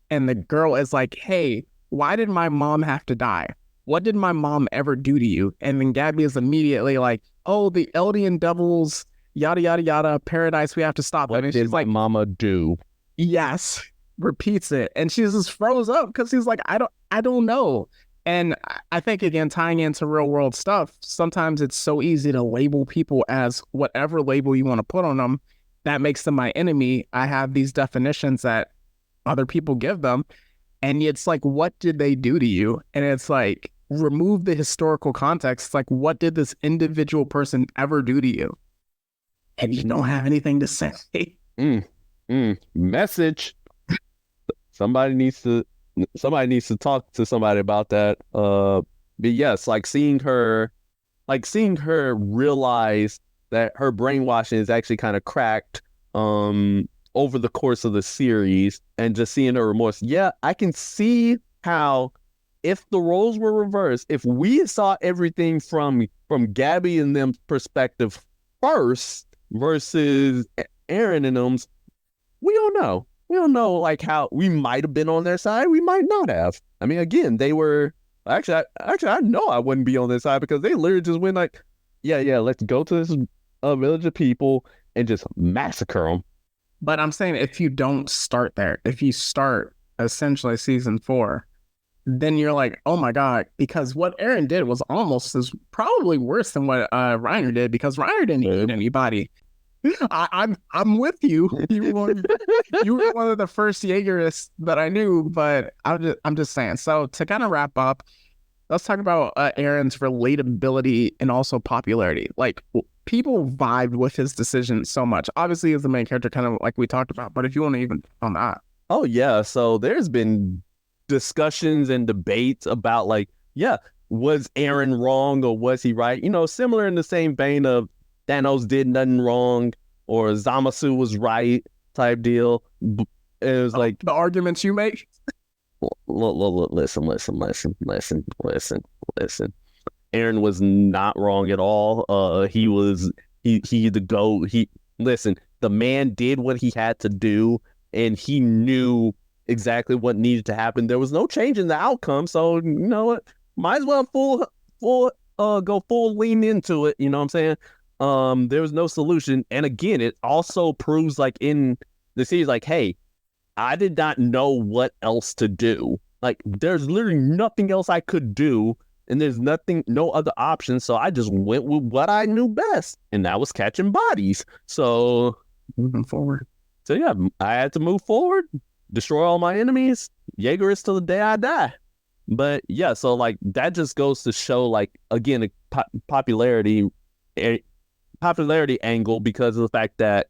[SPEAKER 2] And the girl is like, hey, why did my mom have to die? What did my mom ever do to you? And then Gabby is immediately like, oh, the Eldian devils, yada, yada, yada, paradise, we have to stop
[SPEAKER 1] them.
[SPEAKER 2] And
[SPEAKER 1] she's
[SPEAKER 2] she's like,
[SPEAKER 1] mama do?
[SPEAKER 2] Yes, repeats it. And she just froze up because he's like, I don't know. And I think, again, tying into real world stuff, sometimes it's so easy to label people as whatever label you want to put on them. That makes them my enemy. I have these definitions that other people give them. And it's like, what did they do to you? And it's like, remove the historical context. It's like, what did this individual person ever do to you? And you don't have anything to say.
[SPEAKER 1] Message. Somebody needs to talk to somebody about that. But yes, like seeing her realize that her brainwashing is actually kind of cracked over the course of the series, and just seeing her remorse. Yeah, I can see how, if the roles were reversed, if we saw everything from Gabby and them's perspective first versus Eren and them's, we don't know. We don't know, like, how we might have been on their side. We might not have. I mean, again, they were actually. I know I wouldn't be on their side because they literally just went like, yeah, let's go to this village of people and just massacre them.
[SPEAKER 2] But I'm saying, if you don't start there, if you start essentially season 4, then you're like, oh my God, because what Eren did was probably worse than what Reiner did, because Reiner didn't hit anybody. I'm with you. You were one of the first Yeagerists that I knew, but I'm just saying. So to kind of wrap up, let's talk about Eren's relatability and also popularity. Like, people vibed with his decision so much. Obviously, as the main character, kind of like we talked about, but if you want to even on that.
[SPEAKER 1] Oh yeah, so there's been discussions and debates about, like, yeah, was Eren wrong or was he right? You know, similar in the same vein of Thanos did nothing wrong or Zamasu was right type deal. It was like
[SPEAKER 2] the arguments you make.
[SPEAKER 1] Listen. Eren was not wrong at all. He was the GOAT. Listen, the man did what he had to do, and he knew exactly what needed to happen. There was no change in the outcome, so you know what? Might as well go full lean into it. You know what I'm saying? There was no solution, and again, it also proves like in the series, like, hey, I did not know what else to do. Like, there's literally nothing else I could do, and there's no other option. So I just went with what I knew best, and that was catching bodies. So
[SPEAKER 2] moving forward.
[SPEAKER 1] So yeah, I had to move forward, destroy all my enemies. Yeager is till the day I die. But yeah, so like that just goes to show, like, again, a popularity angle, because of the fact that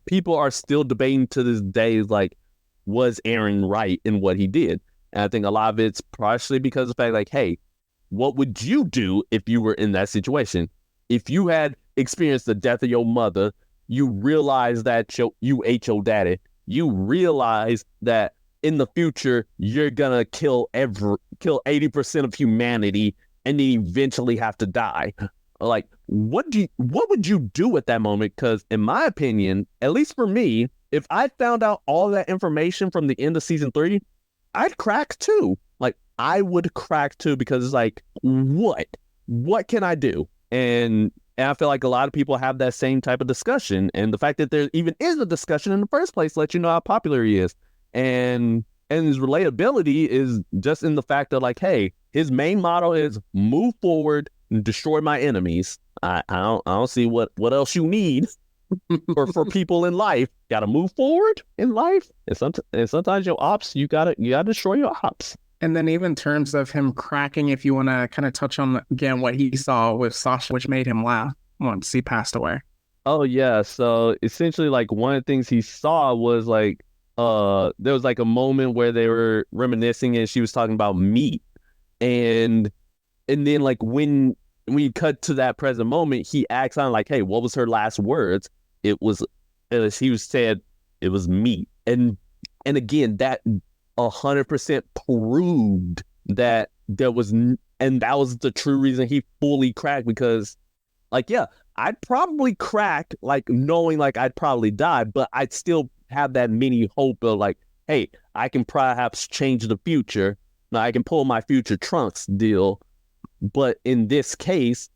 [SPEAKER 1] people are still debating to this day, like, was Eren right in what he did? And I think a lot of it's partially because of the fact, like, hey, what would you do if you were in that situation? If you had experienced the death of your mother, you realize that you ate your daddy. You realize that in the future you're gonna kill 80% of humanity and then eventually have to die. Like, what would you do at that moment? Because in my opinion, at least for me, if I found out all that information from the end of season 3, I'd crack too. Like, I would crack too, because it's like, what can I do? And I feel like a lot of people have that same type of discussion. And the fact that there even is a discussion in the first place lets you know how popular he is. And his relatability is just in the fact that, like, hey, his main motto is move forward and destroy my enemies. I don't see what else you need for people in life. Got to move forward in life, and sometimes your ops, you gotta destroy your ops.
[SPEAKER 2] And then even in terms of him cracking, if you want to kind of touch on again what he saw with Sasha, which made him laugh once he passed away.
[SPEAKER 1] Oh yeah, so essentially, like, one of the things he saw was like, there was like a moment where they were reminiscing, and she was talking about meat, and then like when we cut to that present moment, he acts on like, hey, what was her last words? He said it was meat, and again, that 100% proved that there was, and that was the true reason he fully cracked. Because, like, yeah, I'd probably crack, like, knowing like I'd probably die, but I'd still have that mini hope of like, hey, I can perhaps change the future. Now I can pull my future Trunks deal. But in this case,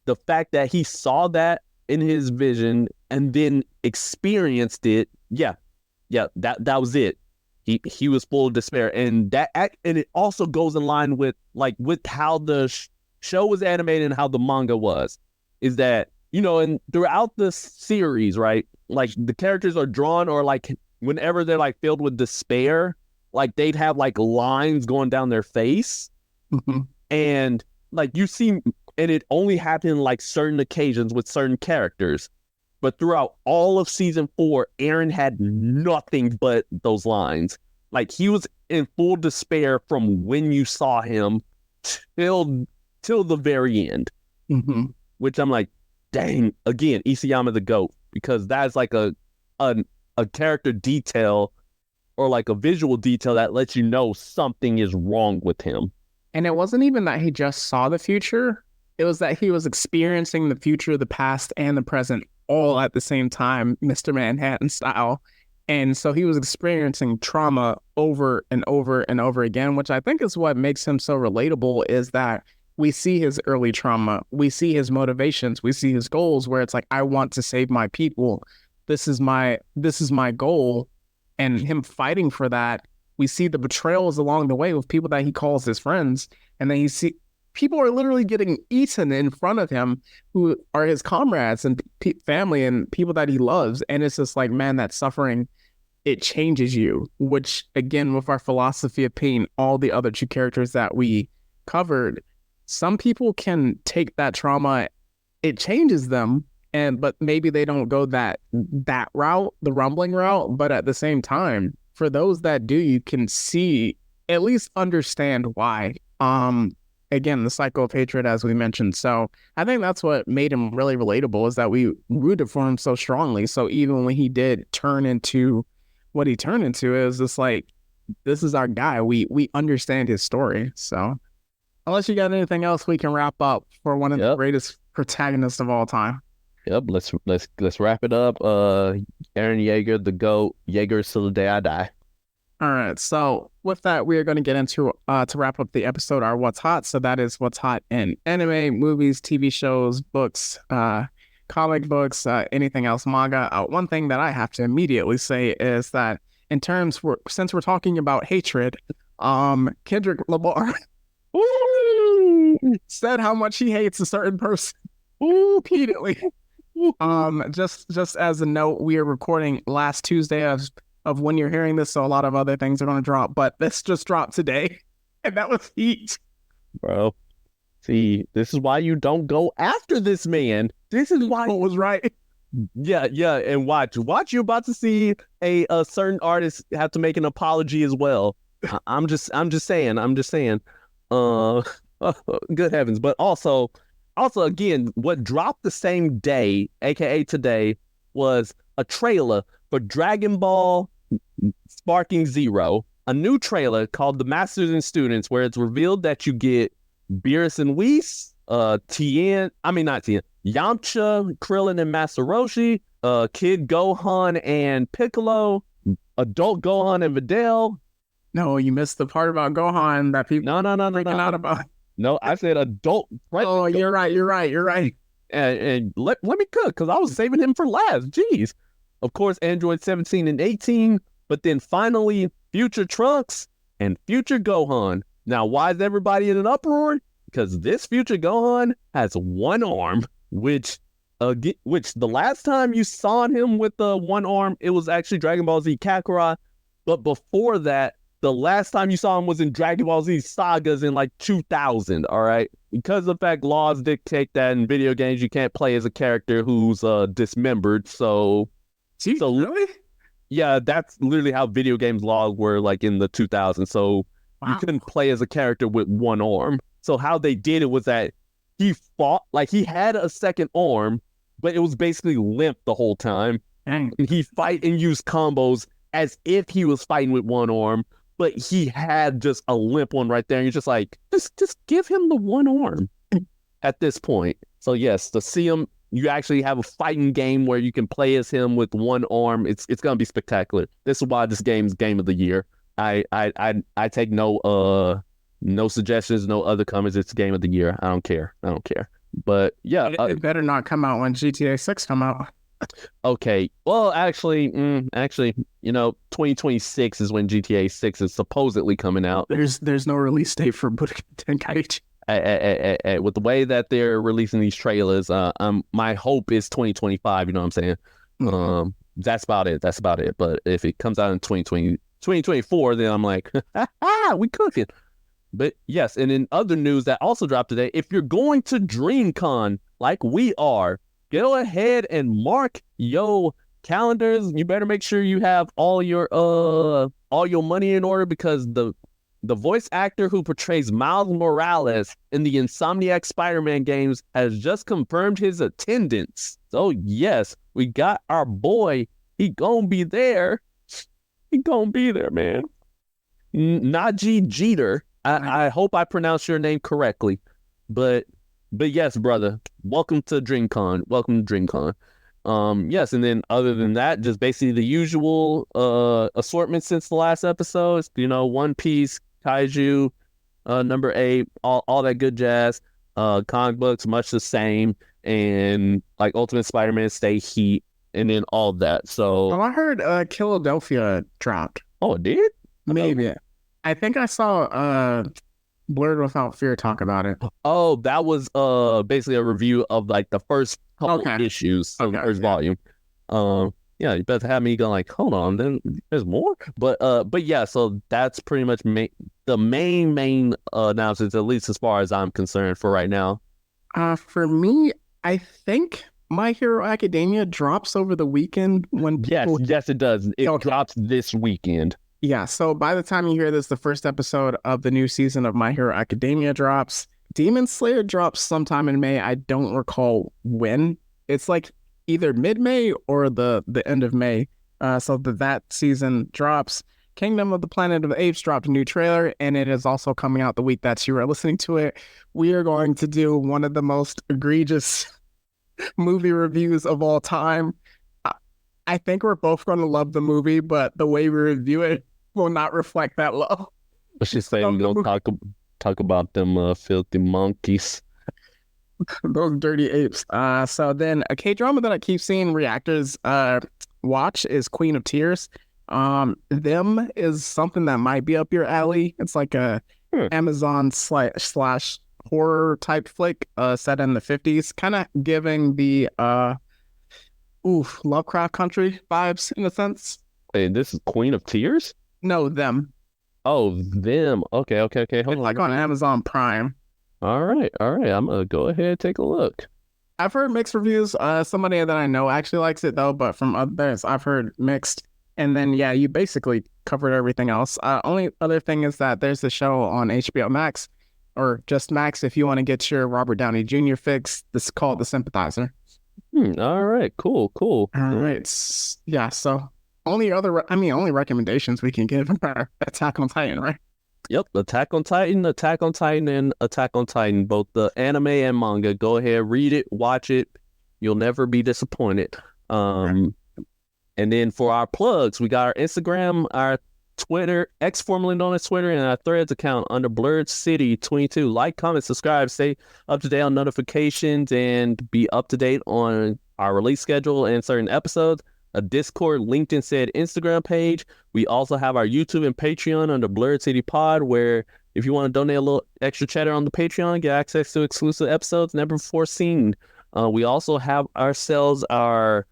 [SPEAKER 1] the fact that he saw that in his vision and then experienced it, that was it. He was full of despair, and it also goes in line with how the show was animated and how the manga was. Is that, and throughout the series, right? Like, the characters are drawn, or like whenever they're like filled with despair, like they'd have like lines going down their face, and like you see, and it only happened in like certain occasions with certain characters. But throughout all of season 4, Eren had nothing but those lines. Like, he was in full despair from when you saw him till the very end. Which I'm like, dang, again, Isayama the GOAT, because that's like a character detail, or like a visual detail that lets you know something is wrong with him.
[SPEAKER 2] And it wasn't even that he just saw the future. It was that he was experiencing the future, the past, and the present all at the same time, Mr. Manhattan style. And so he was experiencing trauma over and over and over again, which I think is what makes him so relatable, is that we see his early trauma, we see his motivations, we see his goals, where it's like, I want to save my people. This is my goal. And him fighting for that. We see the betrayals along the way with people that he calls his friends. And then you see people are literally getting eaten in front of him, who are his comrades and family and people that he loves. And it's just like, man, that suffering, it changes you, which again, with our philosophy of pain, all the other 2 characters that we covered, some people can take that trauma, it changes them, but maybe they don't go that route, the rumbling route. But at the same time, for those that do, you can see, at least understand why. Again, the cycle of hatred, as we mentioned. So I think that's what made him really relatable, is that we rooted for him so strongly. So even when he did turn into what he turned into, it was just like, this is our guy. We understand his story. So unless you got anything else, we can wrap up for one of the greatest protagonists of all time.
[SPEAKER 1] Yep. Let's wrap it up. Eren Yeager, the GOAT. Yeager till the day I die.
[SPEAKER 2] All right. So with that, we are going to get into to wrap up the episode our what's hot. So that is what's hot in anime, movies, TV shows, books, comic books, anything else, manga. One thing that I have to immediately say is that since we're talking about hatred, Kendrick Lamar said how much he hates a certain person repeatedly. Just as a note, we are recording last Tuesday of when you're hearing this, so a lot of other things are going to drop, but this just dropped today, and that was heat.
[SPEAKER 1] Bro, see, this is why you don't go after this man. This is why.
[SPEAKER 2] What was right?
[SPEAKER 1] Yeah, and watch. You're about to see a certain artist have to make an apology as well. I'm just saying. Good heavens! But also again, what dropped the same day, aka today, was a trailer for Dragon Ball Sparking Zero, a new trailer called The Masters and Students, where it's revealed that you get Beerus and Whis, not Tien, Yamcha, Krillin and Master Roshi, Kid Gohan and Piccolo, Adult Gohan and Videl.
[SPEAKER 2] No, you missed the part about Gohan that people
[SPEAKER 1] no
[SPEAKER 2] freaking out about.
[SPEAKER 1] No, I said adult. Right?
[SPEAKER 2] Oh, you're right.
[SPEAKER 1] And let me cook, because I was saving him for last. Jeez. Of course, Android 17 and 18, but then finally Future Trunks and Future Gohan. Now, why is everybody in an uproar? Because this Future Gohan has one arm, which the last time you saw him with the one arm, it was actually Dragon Ball Z Kakarot. But before that, the last time you saw him was in Dragon Ball Z Sagas in like 2000, all right? Because of the fact laws dictate that in video games you can't play as a character who's dismembered, so...
[SPEAKER 2] Really?
[SPEAKER 1] Yeah, that's literally how video games laws were like in the 2000s. So you couldn't play as a character with one arm. So how they did it was that he fought, like he had a second arm, but it was basically limp the whole time.
[SPEAKER 2] Dang.
[SPEAKER 1] And he fight and use combos as if he was fighting with one arm, but he had just a limp one right there. And you're just like, just give him the one arm at this point. So yes, to see him, you actually have a fighting game where you can play as him with one arm. It's gonna be spectacular. This is why this game's game of the year. I take no suggestions, no other comments. It's game of the year. I don't care. But yeah,
[SPEAKER 2] it better not come out when GTA 6 come out.
[SPEAKER 1] Okay. Well, actually, 2026 is when GTA 6 is supposedly coming out.
[SPEAKER 2] There's no release date for Budokai Tenkaichi.
[SPEAKER 1] With the way that they're releasing these trailers, my hope is 2025. You know what I'm saying?
[SPEAKER 2] Mm-hmm.
[SPEAKER 1] That's about it. But if it comes out in 2024, then I'm like, we cooking. But yes, and in other news that also dropped today, if you're going to DreamCon like we are, go ahead and mark your calendars. You better make sure you have all your money in order, because the voice actor who portrays Miles Morales in the Insomniac Spider-Man games has just confirmed his attendance. So yes, we got our boy. He gonna be there. Man. Najee Jeter. I hope I pronounced your name correctly. But yes, brother. Welcome to DreamCon. Yes, and then other than that, just basically the usual assortment since the last episode. One Piece, Kaiju, number 8, all that good jazz. Comic books, much the same, and like Ultimate Spider-Man, Stay Heat, and then all that. So
[SPEAKER 2] I heard Philadelphia dropped.
[SPEAKER 1] Oh, it did?
[SPEAKER 2] Maybe. I think I saw Blerd Without Fear talk about it.
[SPEAKER 1] Oh, that was basically a review of like the first couple issues of the first volume. Yeah, you better have me go like, hold on, then there's more. But yeah, so that's pretty much the main announcements, at least as far as I'm concerned for right now.
[SPEAKER 2] For me, I think My Hero Academia drops over the weekend when people...
[SPEAKER 1] Yes, it does. It drops this weekend.
[SPEAKER 2] Yeah, so by the time you hear this, the first episode of the new season of My Hero Academia drops. Demon Slayer drops sometime in May. I don't recall when. It's like either mid-May or the end of May. So that season drops. Kingdom of the Planet of the Apes dropped a new trailer, and it is also coming out the week that you are listening to it. We are going to do one of the most egregious movie reviews of all time. I I think we're both going to love the movie, but the way we review it will not reflect that love.
[SPEAKER 1] Let's just say
[SPEAKER 2] Love
[SPEAKER 1] we
[SPEAKER 2] the
[SPEAKER 1] don't
[SPEAKER 2] movie.
[SPEAKER 1] talk about them filthy monkeys.
[SPEAKER 2] Those dirty apes. So then a K drama that I keep seeing reactors watch is Queen of Tears. Them is something that might be up your alley. It's like a
[SPEAKER 1] Hmm.
[SPEAKER 2] Amazon slash horror type flick set in the 50s, kind of giving the Lovecraft Country vibes in a sense.
[SPEAKER 1] Hey, this is Queen of Tears?
[SPEAKER 2] No, them.
[SPEAKER 1] Oh, them. Okay. Hold
[SPEAKER 2] It's like
[SPEAKER 1] on.
[SPEAKER 2] on Amazon Prime.
[SPEAKER 1] All right. I'm gonna go ahead and take a look.
[SPEAKER 2] I've heard mixed reviews. Somebody that I know actually likes it though, but from others I've heard mixed. And then yeah, you basically covered everything else. Only other thing is that there's a show on HBO Max, or just Max if you want to get your Robert Downey Jr. fix. This is called The Sympathizer.
[SPEAKER 1] All right. Cool.
[SPEAKER 2] All right. Yeah. So only recommendations we can give are Attack on Titan, right?
[SPEAKER 1] Yep. Attack on Titan, and Attack on Titan, both the anime and manga. Go ahead, read it, watch it. You'll never be disappointed. And then for our plugs, we got our Instagram, our Twitter, X formerly known as Twitter, and our Threads account under Blerd City 22. Like, comment, subscribe, stay up to date on notifications, and be up to date on our release schedule and certain episodes. A Discord, LinkedIn said Instagram page. We also have our YouTube and Patreon under Blerd City Pod, where if you want to donate a little extra cheddar on the Patreon, get access to exclusive episodes never before seen. We also have ourselves our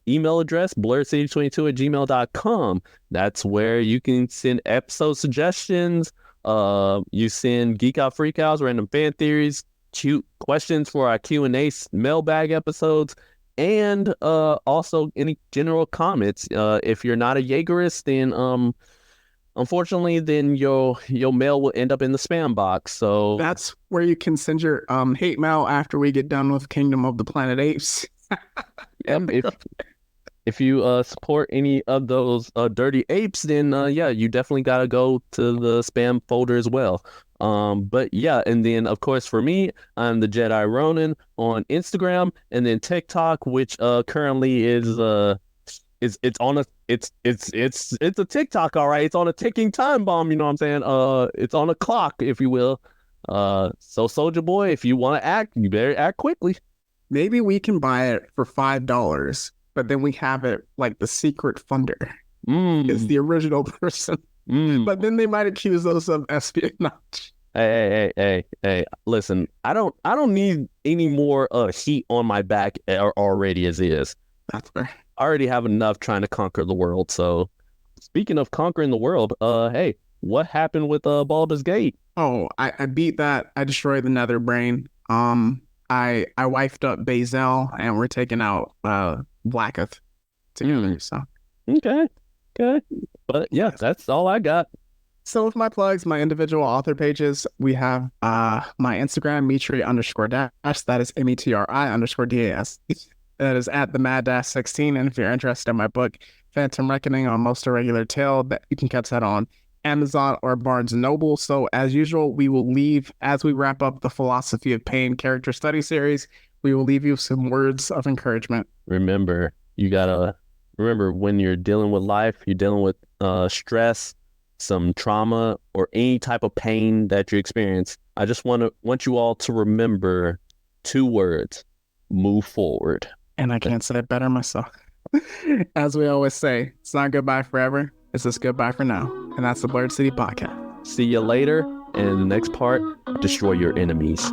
[SPEAKER 1] email address, blerdcity22@gmail.com. That's where you can send episode suggestions. You send geek out freakouts, random fan theories, cute questions for our Q&A mailbag episodes, and also any general comments. If you're not a Yeagerist, then unfortunately, then your mail will end up in the spam box. So
[SPEAKER 2] That's where you can send your hate mail after we get done with Kingdom of the Planet Apes.
[SPEAKER 1] if you support any of those dirty apes, then yeah, you definitely gotta go to the spam folder as well. But yeah, and then of course for me, I'm the Jedi Ronin on Instagram, and then TikTok, which currently is it's on a it's a TikTok, all right. It's on a ticking time bomb, you know what I'm saying? It's on a clock, if you will. So Soldier Boy, if you want to act, you better act quickly.
[SPEAKER 2] Maybe we can buy it for $5, but then we have it like the secret funder is the original person. But then they might accuse us of espionage.
[SPEAKER 1] Hey! Listen, I don't need any more heat on my back already as is.
[SPEAKER 2] That's fair.
[SPEAKER 1] I already have enough trying to conquer the world. So, speaking of conquering the world, hey, what happened with Baldur's Gate?
[SPEAKER 2] Oh, I beat that. I destroyed the Nether Brain. I wifed up Bazel, and we're taking out Blacketh together. So
[SPEAKER 1] Okay. But yeah, that's all I got.
[SPEAKER 2] So with my plugs, my individual author pages, we have my Instagram, Metri_dash. That is METRI_DAS. That is at the Mad Dash 16. And if you're interested in my book, Phantom Reckoning on Most Irregular Tale, that you can catch that on Amazon or Barnes & Noble. So as usual, we will leave, as we wrap up the Philosophy of Pain character study series, we will leave you some words of encouragement.
[SPEAKER 1] Remember, you gotta remember when you're dealing with life, you're dealing with stress, some trauma, or any type of pain that you experience. I just want you all to remember 2 words: move forward.
[SPEAKER 2] And I can't say it better myself. As we always say, it's not goodbye forever. It's just goodbye for now. And that's the Blerd City Podcast.
[SPEAKER 1] See you later, and in the next part, destroy your enemies.